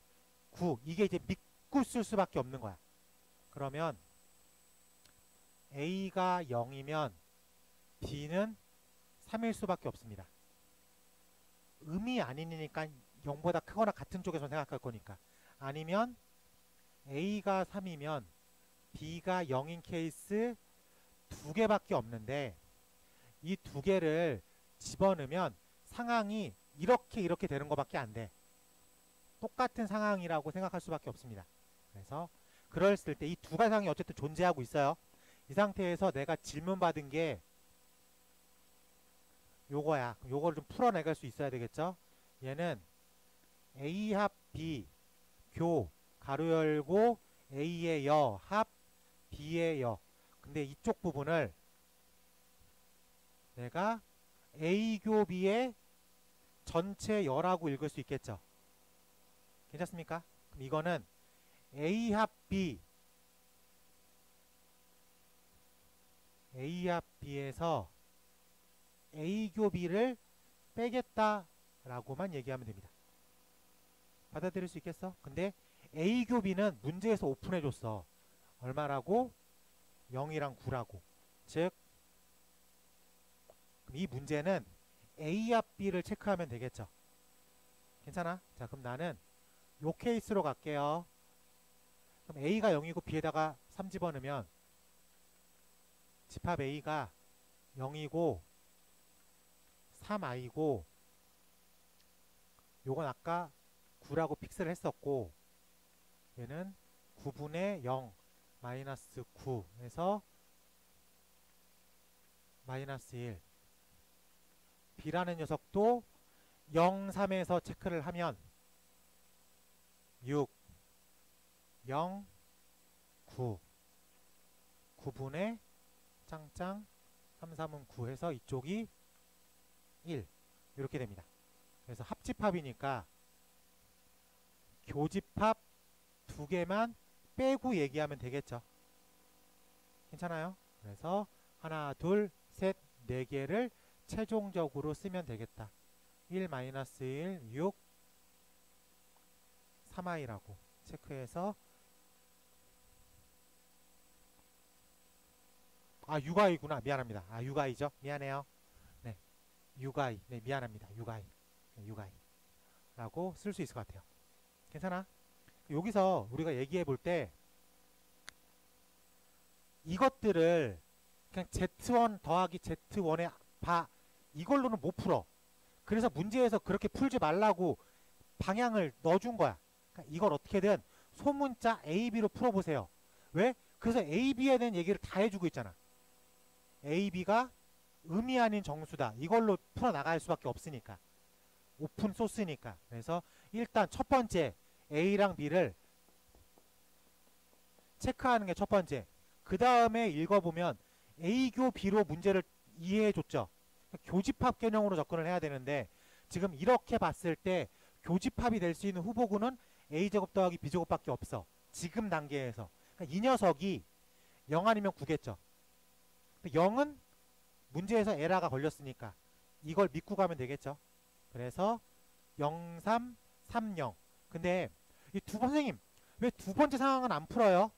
9, 이게 이제 믿고 쓸 수밖에 없는 거야. 그러면 a가 0이면 b는 3일 수밖에 없습니다. 음이 아니니까 0보다 크거나 같은 쪽에서 생각할 거니까. 아니면 a가 3이면 b가 0인 케이스 두 개밖에 없는데 이 두 개를 집어넣으면 상황이 이렇게 되는 것밖에 안 돼. 똑같은 상황이라고 생각할 수밖에 없습니다. 그래서 그랬을 때 이 두 가지 상황이 어쨌든 존재하고 있어요. 이 상태에서 내가 질문 받은 게 요거야. 요거를 좀 풀어내갈 수 있어야 되겠죠. 얘는 A 합 B 교 가로 열고 A의 여 합 B의 여. 근데 이쪽 부분을 내가 A 교 B의 전체 여라고 읽을 수 있겠죠. 괜찮습니까? 그럼 이거는 A 합 B A 합 B에서 A 교 B를 빼겠다라고만 얘기하면 됩니다. 받아들일 수 있겠어? 근데 A 교 B는 문제에서 오픈해줬어. 얼마라고? 0이랑 9라고. 즉 이 문제는 A 합 B를 체크하면 되겠죠. 괜찮아? 자, 그럼 나는 요 케이스로 갈게요. 그럼 A가 0이고 B에다가 3 집어넣으면 집합 A가 0이고 3i고 요건 아까 9라고 픽스를 했었고 얘는 9분의 0 마이너스 9에서 마이너스 1 B라는 녀석도 0, 3에서 체크를 하면 6 0 9 9분의 짱짱 3, 3은 9 해서 이쪽이 1 이렇게 됩니다. 그래서 합집합이니까 교집합 두 개만 빼고 얘기하면 되겠죠. 괜찮아요? 그래서 하나, 둘, 셋, 네 개를 최종적으로 쓰면 되겠다. 1 마이너스 1, 6, 3i라고 체크해서 6i구나. 미안합니다. 6i죠. 미안해요. 네, 6i. 네, 미안합니다. 6i. 네, 6i 라고 쓸 수 있을 것 같아요. 괜찮아? 여기서 우리가 얘기해 볼 때 이것들을 그냥 Z1 더하기 Z1의 바 이걸로는 못 풀어. 그래서 문제에서 그렇게 풀지 말라고 방향을 넣어준 거야. 그러니까 이걸 어떻게든 소문자 AB로 풀어보세요. 왜? 그래서 AB에 대한 얘기를 다 해주고 있잖아. AB가 음이 아닌 정수다. 이걸로 풀어나갈 수밖에 없으니까. 오픈 소스니까. 그래서 일단 첫 번째 A랑 B를 체크하는 게 첫 번째. 그 다음에 읽어보면 A교 B로 문제를 이해해줬죠. 교집합 개념으로 접근을 해야 되는데 지금 이렇게 봤을 때 교집합이 될 수 있는 후보군은 A제곱 더하기 B제곱밖에 없어. 지금 단계에서. 그러니까 이 녀석이 0 아니면 9겠죠. 0은 문제에서 에러가 걸렸으니까 이걸 믿고 가면 되겠죠. 그래서 0, 3, 3, 0. 근데 이 선생님 왜 두 번째 상황은 안 풀어요?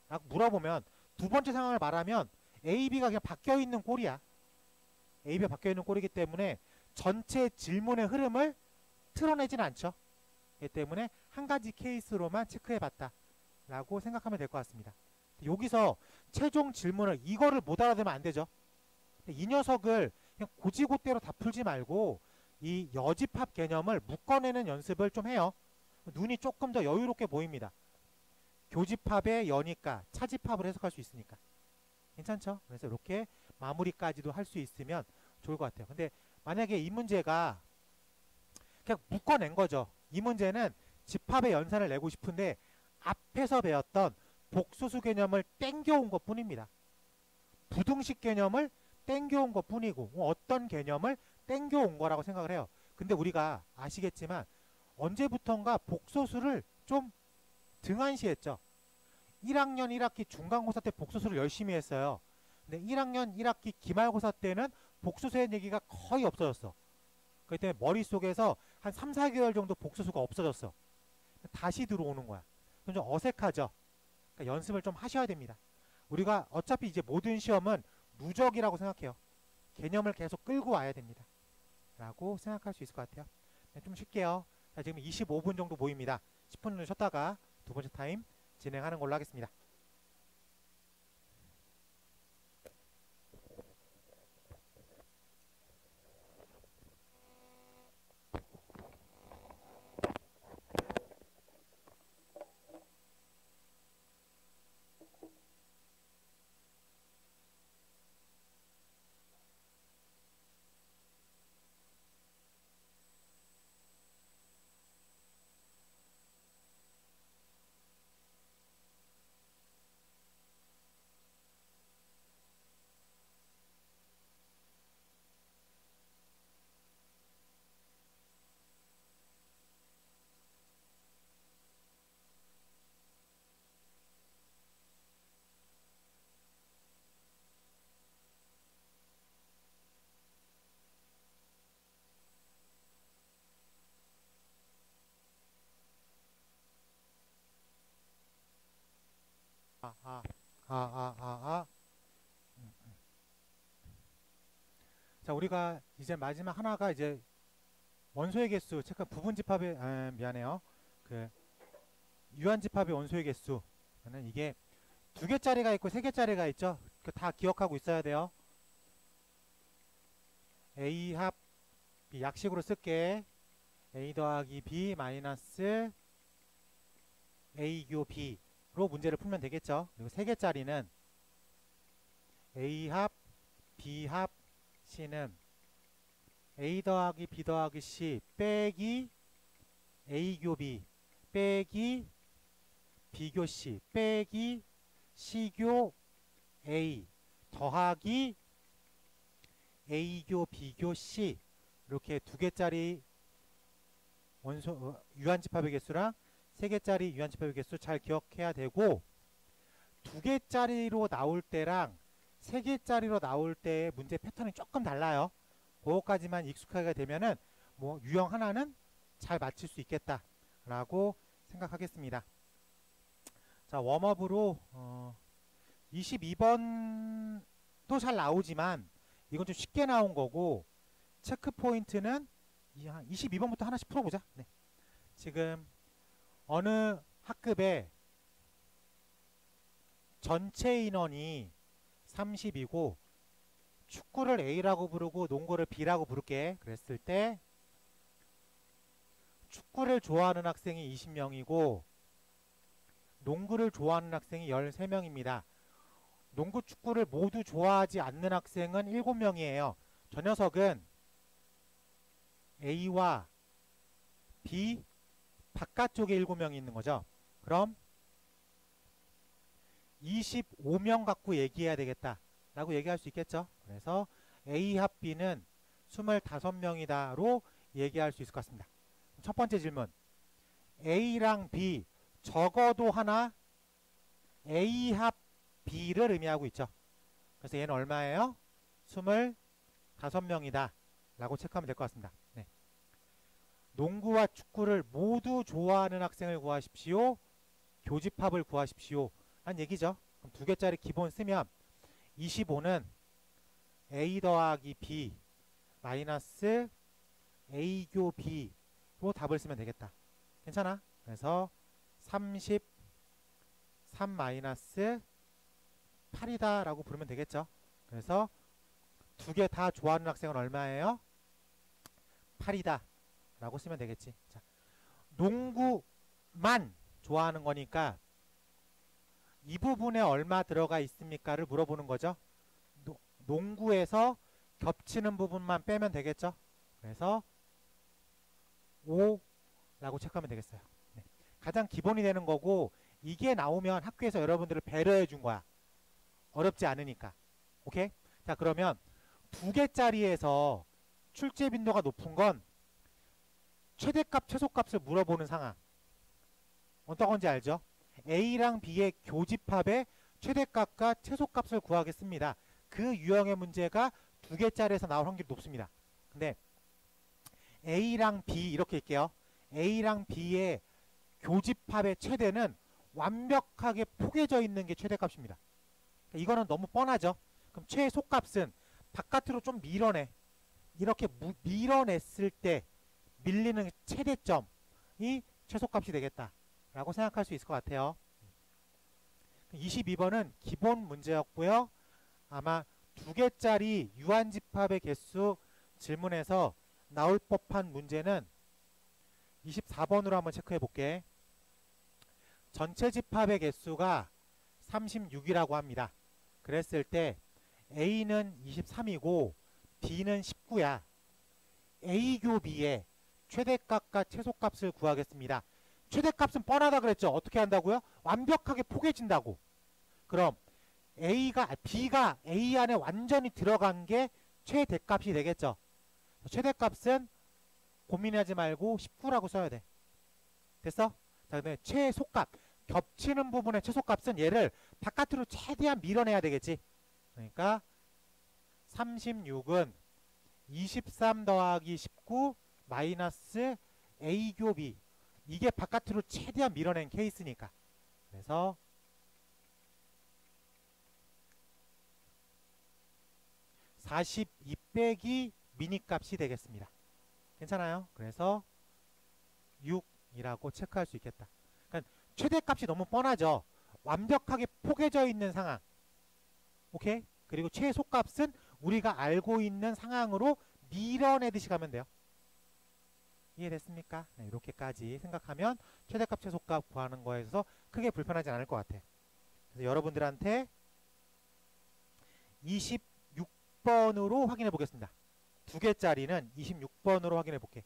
라고 물어보면 두 번째 상황을 말하면 A, B가 그냥 바뀌어있는 꼴이야. A, B가 바뀌어있는 꼴이기 때문에 전체 질문의 흐름을 틀어내진 않죠. 그렇기 때문에 한 가지 케이스로만 체크해봤다 라고 생각하면 될 것 같습니다. 여기서 최종 질문을 이거를 못 알아들으면 안 되죠. 이 녀석을 그냥 고지고대로 다 풀지 말고 이 여집합 개념을 묶어내는 연습을 좀 해요. 눈이 조금 더 여유롭게 보입니다. 교집합의 연이까 차집합을 해석할 수 있으니까 괜찮죠? 그래서 이렇게 마무리까지도 할 수 있으면 좋을 것 같아요. 근데 만약에 이 문제가 그냥 묶어낸 거죠. 이 문제는 집합의 연산을 내고 싶은데 앞에서 배웠던 복소수 개념을 땡겨온 것 뿐입니다. 부등식 개념을 땡겨온 것 뿐이고 어떤 개념을 땡겨온 거라고 생각을 해요. 근데 우리가 아시겠지만 언제부턴가 복소수를 좀 등한시했죠. 1학년 1학기 중간고사 때 복소수를 열심히 했어요. 근데 1학년 1학기 기말고사 때는 복소수의 얘기가 거의 없어졌어. 그렇기 때문에 머릿속에서 한 3, 4개월 정도 복소수가 없어졌어. 다시 들어오는 거야. 그럼 좀 어색하죠. 그러니까 연습을 좀 하셔야 됩니다. 우리가 어차피 이제 모든 시험은 누적이라고 생각해요. 개념을 계속 끌고 와야 됩니다. 라고 생각할 수 있을 것 같아요. 네, 좀 쉴게요. 자, 지금 25분 정도 보입니다. 10분 정도 쉬었다가 두 번째 타임 진행하는 걸로 하겠습니다. 아, 아, 아, 아, 아, 아. 자, 우리가 이제 마지막 하나가 이제 원소의 개수 체크 부분 집합의 미안해요. 그 유한 집합의 원소의 개수는 이게 2개짜리가 있고 3개짜리가 있죠. 그 다 기억하고 있어야 돼요. A 합 B 약식으로 쓸게. A 더하기 B 마이너스 A 교 B로 문제를 풀면 되겠죠. 그리고 3개짜리는 A 합 B 합 C는 A 더하기 B 더하기 C 빼기 A 교 B 빼기 B 교 C 빼기 C 교 A 더하기 A 교 B 교 C 이렇게 2개짜리 원소 유한집합의 개수랑 3개짜리 유한집합의 개수 잘 기억해야 되고 2개짜리로 나올 때랑 3개짜리로 나올 때의 문제 패턴이 조금 달라요. 그거까지만 익숙하게 되면은 뭐 유형 하나는 잘 맞출 수 있겠다 라고 생각하겠습니다. 자, 웜업으로 22번도 잘 나오지만 이건 좀 쉽게 나온 거고 체크 포인트는 22번부터 하나씩 풀어보자. 네. 지금 어느 학급에 전체 인원이 30이고 축구를 A라고 부르고 농구를 B라고 부를게. 그랬을 때 축구를 좋아하는 학생이 20명이고 농구를 좋아하는 학생이 13명입니다. 농구, 축구를 모두 좋아하지 않는 학생은 7명이에요. 저 녀석은 A와 B 바깥쪽에 7명이 있는 거죠. 그럼 25명 갖고 얘기해야 되겠다 라고 얘기할 수 있겠죠. 그래서 A 합 B는 25명이다로 얘기할 수 있을 것 같습니다. 첫 번째 질문, A랑 B 적어도 하나 A 합 B를 의미하고 있죠. 그래서 얘는 얼마예요? 25명이다 라고 체크하면 될 것 같습니다. 네. 농구와 축구를 모두 좋아하는 학생을 구하십시오. 교집합을 구하십시오 라는 얘기죠. 그럼 2개짜리 기본 쓰면 25는 A 더하기 B 마이너스 A 교 B로 답을 쓰면 되겠다. 괜찮아? 그래서 33 마이너스 8이다 라고 부르면 되겠죠. 그래서 2개 다 좋아하는 학생은 얼마예요? 8이다 라고 쓰면 되겠지. 자, 농구만 좋아하는 거니까 이 부분에 얼마 들어가 있습니까를 물어보는 거죠. 농구에서 겹치는 부분만 빼면 되겠죠. 그래서 5라고 체크하면 되겠어요. 네. 가장 기본이 되는 거고 이게 나오면 학교에서 여러분들을 배려해 준 거야. 어렵지 않으니까. 오케이? 자, 그러면 두 개짜리에서 출제 빈도가 높은 건 최대값, 최소값을 물어보는 상황. 어떤 건지 알죠? A랑 B의 교집합의 최대값과 최소값을 구하겠습니다. 그 유형의 문제가 두 개짜리에서 나올 확률이 높습니다. 근데 A랑 B 이렇게 할게요. A랑 B의 교집합의 최대는 완벽하게 포개져 있는 게 최대값입니다. 이거는 너무 뻔하죠. 그럼 최소값은 바깥으로 좀 밀어내. 이렇게 밀어냈을 때 밀리는 최대점이 최소값이 되겠다라고 생각할 수 있을 것 같아요. 22번은 기본 문제였고요. 아마 두 개짜리 유한집합의 개수 질문에서 나올 법한 문제는 24번으로 한번 체크해 볼게. 전체 집합의 개수가 36이라고 합니다. 그랬을 때 A는 23이고 B는 19야. A 교 B의 최대값과 최소값을 구하겠습니다. 최대값은 뻔하다 그랬죠. 어떻게 한다고요? 완벽하게 포개진다고. 그럼 B가 A 안에 완전히 들어간 게 최대값이 되겠죠. 최대값은 고민하지 말고 19라고 써야 돼. 됐어? 자, 그다음에 최소값. 겹치는 부분의 최소값은 얘를 바깥으로 최대한 밀어내야 되겠지. 그러니까 36은 23 더하기 19 마이너스 A 교 B. 이게 바깥으로 최대한 밀어낸 케이스니까. 그래서 42 빼기 미니값이 되겠습니다. 괜찮아요? 그래서 6이라고 체크할 수 있겠다. 그러니까 최대값이 너무 뻔하죠. 완벽하게 포개져 있는 상황. 오케이? 그리고 최소값은 우리가 알고 있는 상황으로 밀어내듯이 가면 돼요. 이해됐습니까? 네, 이렇게까지 생각하면 최대값, 최소값 구하는 거에 있어서 크게 불편하지 않을 것 같아. 그래서 여러분들한테 26번으로 확인해 보겠습니다. 두 개짜리는 26번으로 확인해 볼게.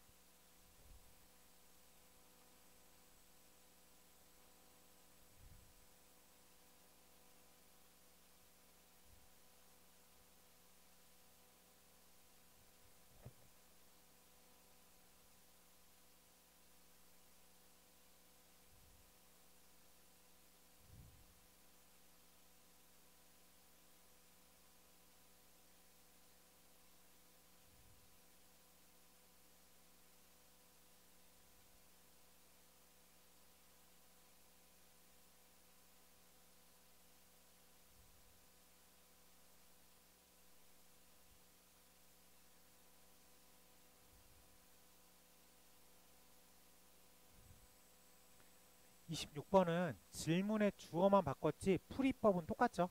이십육 번은 질문의 주어만 바꿨지 풀이법은 똑같죠?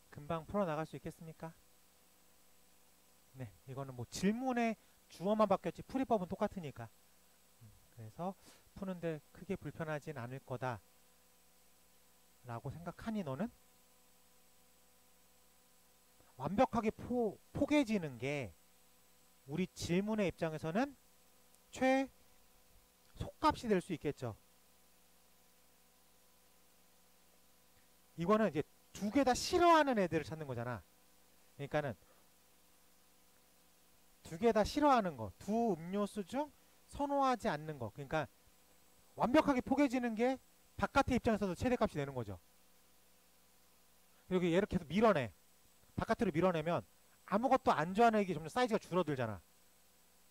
금방 풀어나갈 수 있겠습니까? 네, 이거는 뭐 질문의 주어만 바뀌었지 풀이법은 똑같으니까. 그래서 푸는데 크게 불편하진 않을 거다 라고 생각하니 너는? 완벽하게 포개지는 게 우리 질문의 입장에서는 최소값이 될 수 있겠죠. 이거는 이제 두 개 다 싫어하는 애들을 찾는 거잖아. 그러니까는 두 개 다 싫어하는 거, 두 음료수 중 선호하지 않는 거. 그러니까 완벽하게 포개지는 게 바깥의 입장에서도 최대값이 되는 거죠. 그리고 얘를 계속 밀어내. 바깥으로 밀어내면 아무것도 안 좋아하는 애기 점점 사이즈가 줄어들잖아.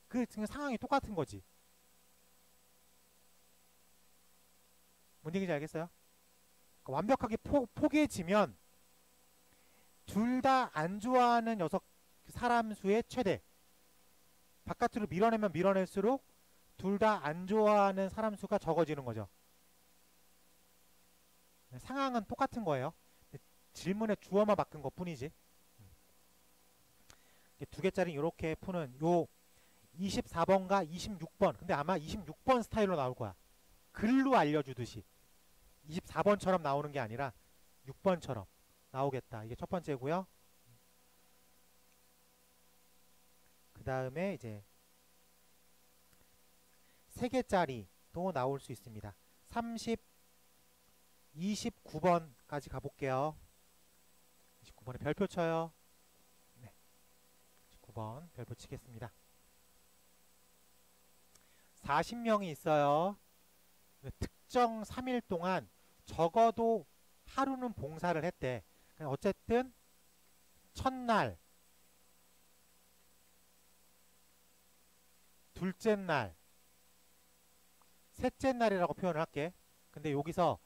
그 상황이 똑같은 거지. 뭔 얘기인지 알겠어요? 그러니까 완벽하게 포개지면 둘 다 안 좋아하는 사람 수의 최대. 바깥으로 밀어내면 밀어낼수록 둘 다 안 좋아하는 사람 수가 적어지는 거죠. 상황은 똑같은 거예요. 질문의 주어만 바꾼 것 뿐이지. 두 개짜리 이렇게 푸는 요 24번과 26번. 근데 아마 26번 스타일로 나올 거야. 글로 알려주듯이. 24번처럼 나오는 게 아니라 6번처럼 나오겠다. 이게 첫 번째고요. 그 다음에 이제 3개짜리도 나올 수 있습니다. 30, 29번까지 가볼게요. 29번에 별표 쳐요. 네, 29번 별표 치겠습니다. 40명이 있어요. 특정 3일 동안 적어도 하루는 봉사를 했대. 어쨌든 첫날, 둘째 날, 셋째 날이라고 표현을 할게. 근데 여기서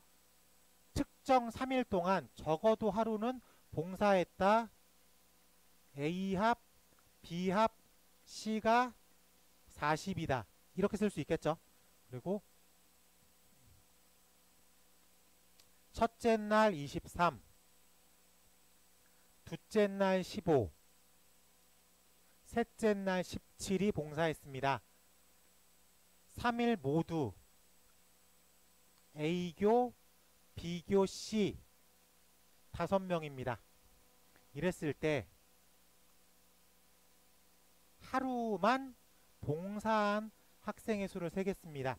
특정 3일 동안 적어도 하루는 봉사했다. A합, B합, C가 40이다. 이렇게 쓸 수 있겠죠. 그리고 첫째 날 23, 둘째 날 15, 셋째 날 17이 봉사했습니다. 3일 모두 A교, B교, C 5명입니다. 이랬을 때 하루만 봉사한 학생의 수를 세겠습니다.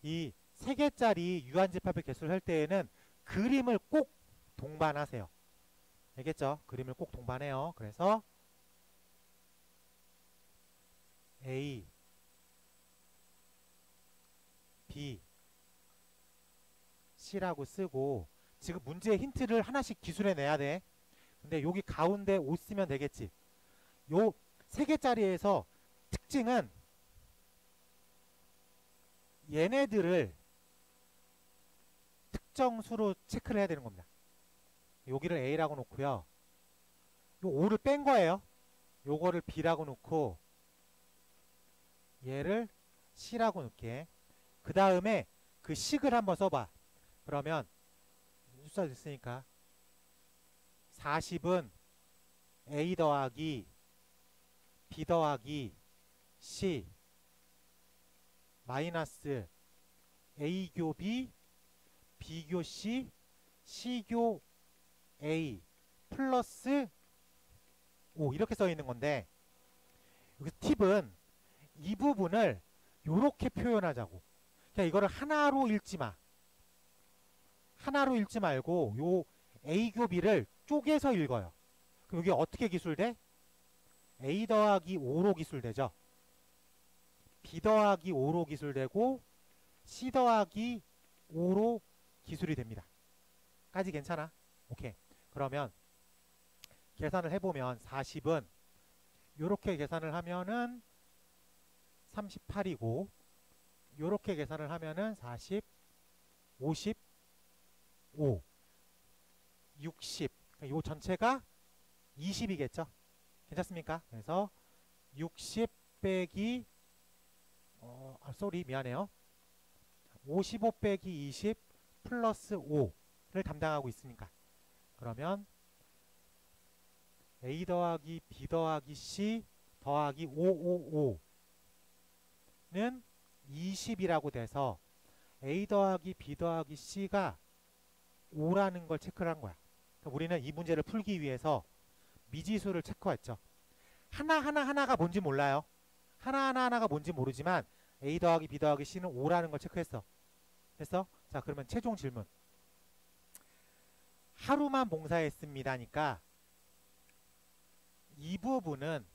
이 3개짜리 유한집합의 개수를 할 때에는 그림을 꼭 동반하세요. 알겠죠? 그림을 꼭 동반해요. 그래서 A, B, C라고 쓰고 지금 문제의 힌트를 하나씩 기술해 내야 돼. 근데 여기 가운데 5 쓰면 되겠지. 요 3개짜리에서 특징은 얘네들을 특정 수로 체크를 해야 되는 겁니다. 여기를 A라고 놓고요. 요 5를 뺀 거예요. 요거를 B라고 놓고 얘를 C라고 놓게. 그 다음에 그 식을 한번 써봐. 그러면 숫자 있으니까 40은 A 더하기 B 더하기 C 마이너스 A교 B, B교 C, C교 A 플러스 5 이렇게 써 있는 건데 여기 팁은 이 부분을 이렇게 표현하자고. 그냥 이거를 하나로 읽지 마. 하나로 읽지 말고 요 A교 B를 쪼개서 읽어요. 그럼 여기 어떻게 기술돼? A 더하기 5로 기술되죠. B 더하기 5로 기술되고 C 더하기 5로 기술이 됩니다. 까지 괜찮아? 오케이. 그러면 계산을 해보면 40은 요렇게 계산을 하면은 38이고 요렇게 계산을 하면은 40, 55, 60. 요 전체가 20이겠죠? 괜찮습니까? 그래서 60 빼기 미안해요. 55 빼기 20 플러스 5를 담당하고 있으니까 그러면 A 더하기 B 더하기 C 더하기 555는 20이라고 돼서 A 더하기 B 더하기 C가 5라는 걸 체크를 한 거야. 그러니까 우리는 이 문제를 풀기 위해서 미지수를 체크했죠. 하나가 뭔지 몰라요. 하나가 뭔지 모르지만 A 더하기 B 더하기 C는 5라는 걸 체크했어. 됐어? 자, 그러면 최종 질문. 하루만 봉사했습니다니까 이 부분은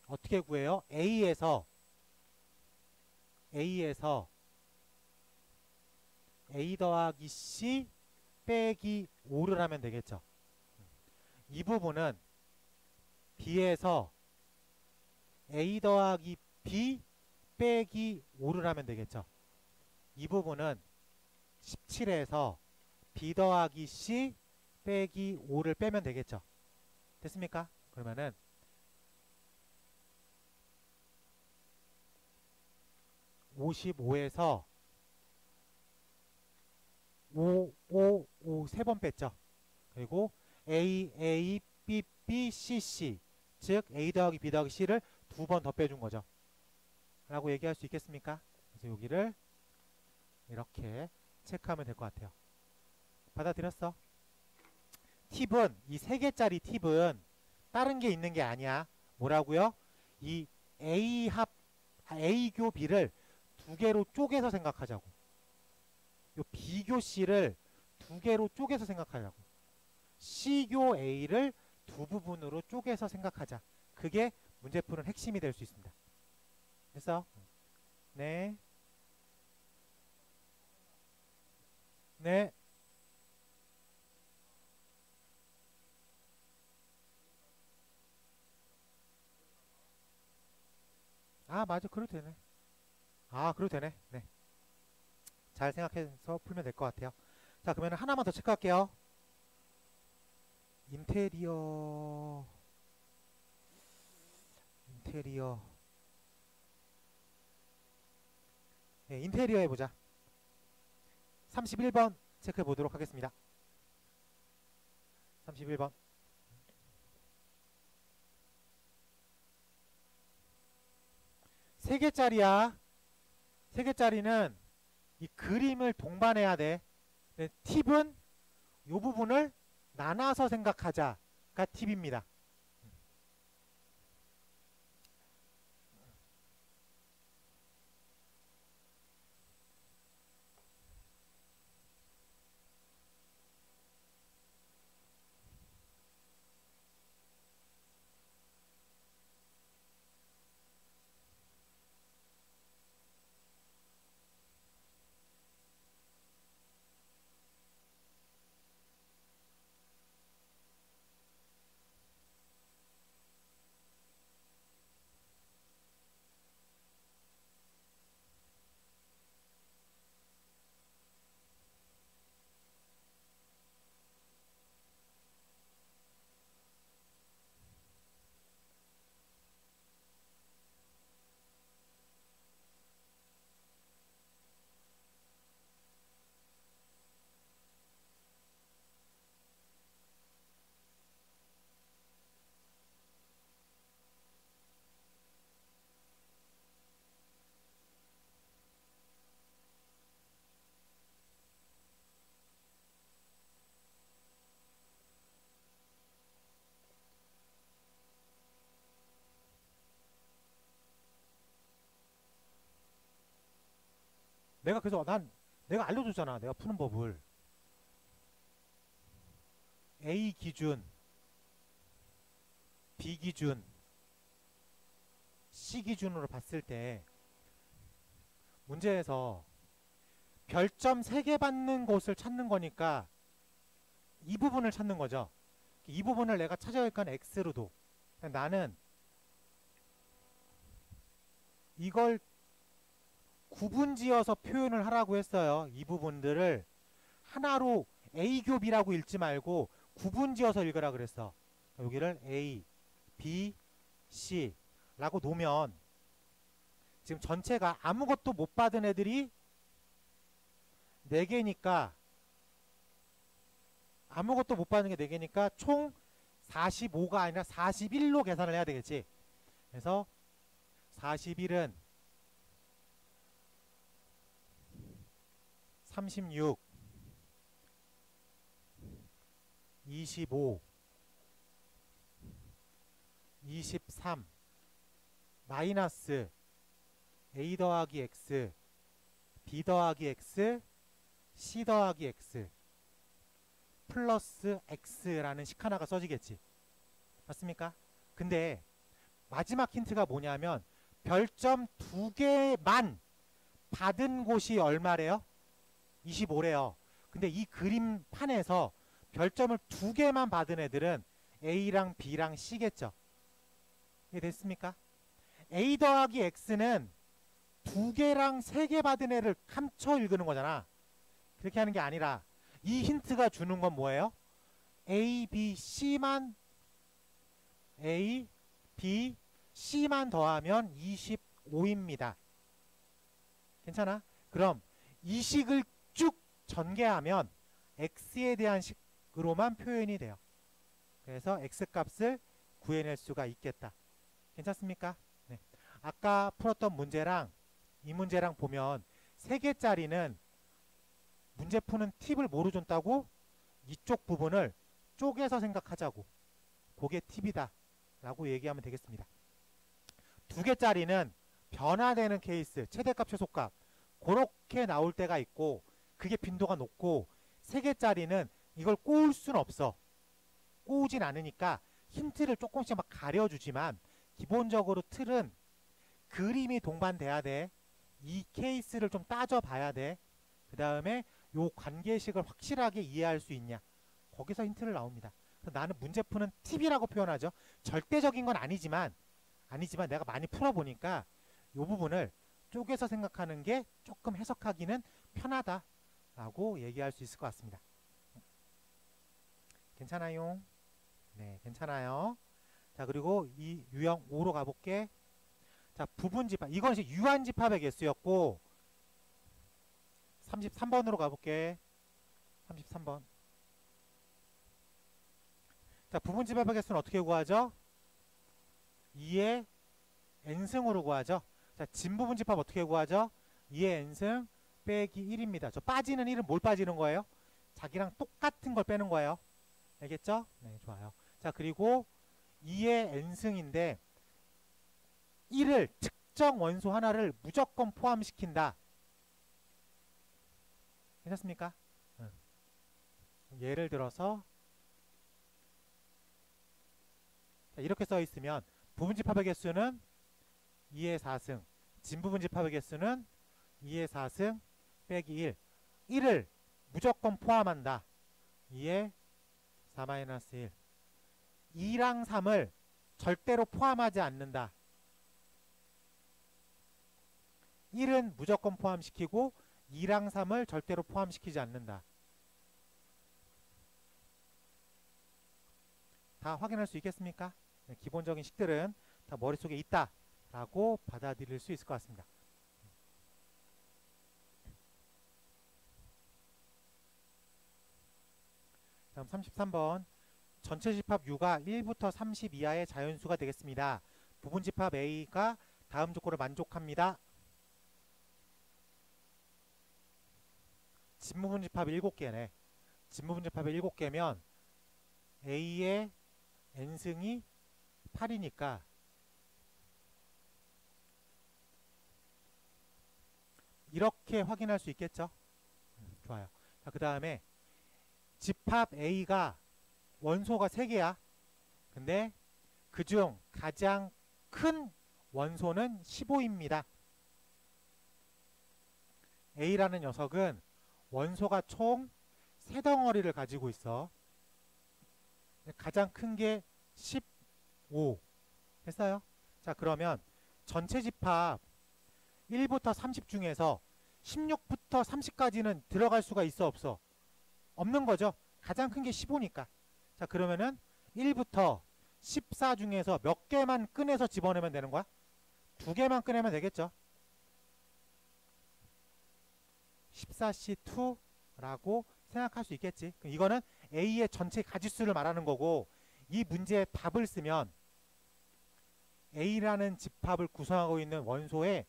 어떻게 구해요? A에서 A 더하기 C 빼기 5를 하면 되겠죠. 이 부분은 B에서 A 더하기 B 빼기 5를 하면 되겠죠. 이 부분은 17에서 B 더하기 C 빼기 5를 빼면 되겠죠. 됐습니까? 그러면은 55에서 5 세 번 뺐죠. 그리고 A, B, B, C, C 즉 A 더하기 B 더하기 C를 2번 더 빼준 거죠. 라고 얘기할 수 있겠습니까? 그래서 여기를 이렇게 체크하면 될 것 같아요. 받아들였어? 팁은 이 3개짜리 팁은 다른 게 있는 게 아니야. 뭐라고요? 이 A교 B를 2개로 쪼개서 생각하자고. 요 B교 C를 2개로 쪼개서 생각하자고. C교 A를 2부분으로 쪼개서 생각하자. 그게 문제 푸는 핵심이 될 수 있습니다. 됐어? 네. 네. 아, 맞아. 그래도 되네. 아, 그래도 되네. 네. 잘 생각해서 풀면 될 것 같아요. 자, 그러면 하나만 더 체크할게요. 인테리어. 네, 인테리어 해보자. 31번 체크해 보도록 하겠습니다. 31번. 3개짜리야. 3개짜리는 이 그림을 동반해야 돼. 네, 팁은 이 부분을 나눠서 생각하자가 팁입니다. 내가 그래서 내가 알려줬잖아. 내가 푸는 법을. A 기준, B 기준, C 기준으로 봤을 때 문제에서 별점 3개 받는 곳을 찾는 거니까 이 부분을 찾는 거죠. 이 부분을 내가 찾아야 할 건 X로 둬. 나는 이걸 구분지어서 표현을 하라고 했어요. 이 부분들을 하나로 A교 B라고 읽지 말고 구분지어서 읽으라 그랬어. 여기를 A, B, C 라고 놓으면 지금 전체가 아무것도 못 받은 애들이 4개니까 아무것도 못 받는 게 4개니까 총 45가 아니라 41로 계산을 해야 되겠지. 그래서 41은 36, 25, 23 마이너스 A 더하기 X, B 더하기 X, C 더하기 X 플러스 X라는 식 하나가 써지겠지. 맞습니까? 근데 마지막 힌트가 뭐냐면 별점 2개만 받은 곳이 얼마래요? 25래요. 근데 이 그림판에서 별점을 2개만 받은 애들은 A랑 B랑 C겠죠. 이해 됐습니까? A 더하기 X는 2개랑 3개 받은 애를 감춰 읽는 거잖아. 그렇게 하는 게 아니라 이 힌트가 주는 건 뭐예요? A, B, C만 A, B, C만 더하면 25입니다. 괜찮아? 그럼 이 식을 쭉 전개하면 X에 대한 식으로만 표현이 돼요. 그래서 X 값을 구해낼 수가 있겠다. 괜찮습니까? 네. 아까 풀었던 문제랑 이 문제랑 보면 3개짜리는 문제 푸는 팁을 모르줬다고 이쪽 부분을 쪼개서 생각하자고. 그게 팁이다 라고 얘기하면 되겠습니다. 2개짜리는 변화되는 케이스, 최대값, 최소값 그렇게 나올 때가 있고 그게 빈도가 높고 3개짜리는 이걸 꼬을 수는 없어. 꼬우진 않으니까 힌트를 조금씩 막 가려주지만 기본적으로 틀은 그림이 동반돼야 돼. 이 케이스를 좀 따져봐야 돼. 그 다음에 요 관계식을 확실하게 이해할 수 있냐. 거기서 힌트를 나옵니다. 나는 문제 푸는 팁이라고 표현하죠. 절대적인 건 아니지만 내가 많이 풀어보니까 이 부분을 쪼개서 생각하는 게 조금 해석하기는 편하다라고 얘기할 수 있을 것 같습니다. 괜찮아요? 네, 괜찮아요. 자, 그리고 이 유형 5로 가볼게. 자, 부분집합. 이건 이제 유한집합의 개수였고 33번으로 가볼게. 33번. 자, 부분집합의 개수는 어떻게 구하죠? 2의 n승으로 구하죠. 자, 진부분집합 어떻게 구하죠? 2의 n승 빼기 1입니다. 저 빠지는 1은 뭘 빠지는 거예요? 자기랑 똑같은 걸 빼는 거예요. 알겠죠? 네, 좋아요. 자, 그리고 2의 n승인데 1을 특정 원소 하나를 무조건 포함시킨다. 괜찮습니까? 응. 예를 들어서 자, 이렇게 써 있으면 부분집합의 개수는 2의 4승, 진부분집합의 개수는 2의 4승 빼기 1. 1을 무조건 포함한다. 2의 4-1. 2랑 3을 절대로 포함하지 않는다. 1은 무조건 포함시키고 2랑 3을 절대로 포함시키지 않는다. 다 확인할 수 있겠습니까? 네, 기본적인 식들은 다 머릿속에 있다 라고 받아들일 수 있을 것 같습니다. 다음 33번. 전체 집합 U가 1부터 30 이하의 자연수가 되겠습니다. 부분집합 A가 다음 조건을 만족합니다. 진부분집합 7개네. 진부분집합이 7개면 A의 n승이 8이니까 이렇게 확인할 수 있겠죠? 좋아요. 자, 그 다음에 집합 A가 원소가 3개야. 근데 그중 가장 큰 원소는 15입니다. A라는 녀석은 원소가 총 3덩어리를 가지고 있어. 가장 큰 게 15 됐어요? 자, 그러면 전체 집합 1부터 30 중에서 16부터 30까지는 들어갈 수가 있어 없어? 없는 거죠. 가장 큰 게 15니까. 자, 그러면은 1부터 14 중에서 몇 개만 꺼내서 집어내면 되는 거야? 2개만 꺼내면 되겠죠. 14C2라고 생각할 수 있겠지. 이거는 A의 전체 가지수를 말하는 거고 이 문제의 답을 쓰면 A라는 집합을 구성하고 있는 원소의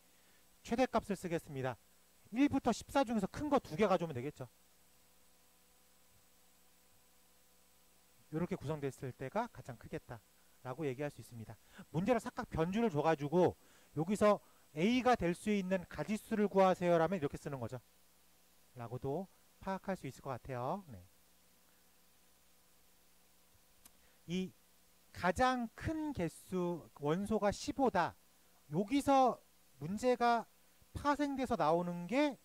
최대값을 쓰겠습니다. 1부터 14 중에서 큰 거 2개 가져오면 되겠죠. 이렇게 구성됐을 때가 가장 크겠다 라고 얘기할 수 있습니다. 문제를 싹각 변주를 줘가지고 여기서 A가 될 수 있는 가지수를 구하세요 라면 이렇게 쓰는 거죠. 라고도 파악할 수 있을 것 같아요. 네. 이 가장 큰 개수 원소가 15다. 여기서 문제가 파생돼서 나오는 게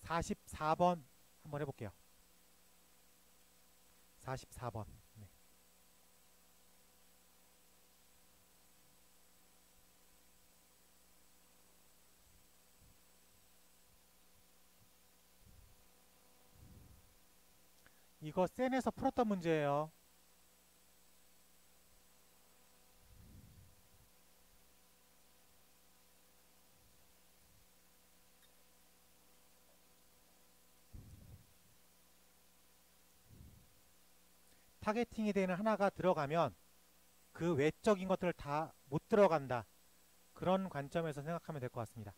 44번 한번 해볼게요. 44번. 네. 이거 센에서 풀었던 문제예요. 타겟팅이 되는 하나가 들어가면 그 외적인 것들을 다 못 들어간다. 그런 관점에서 생각하면 될 것 같습니다.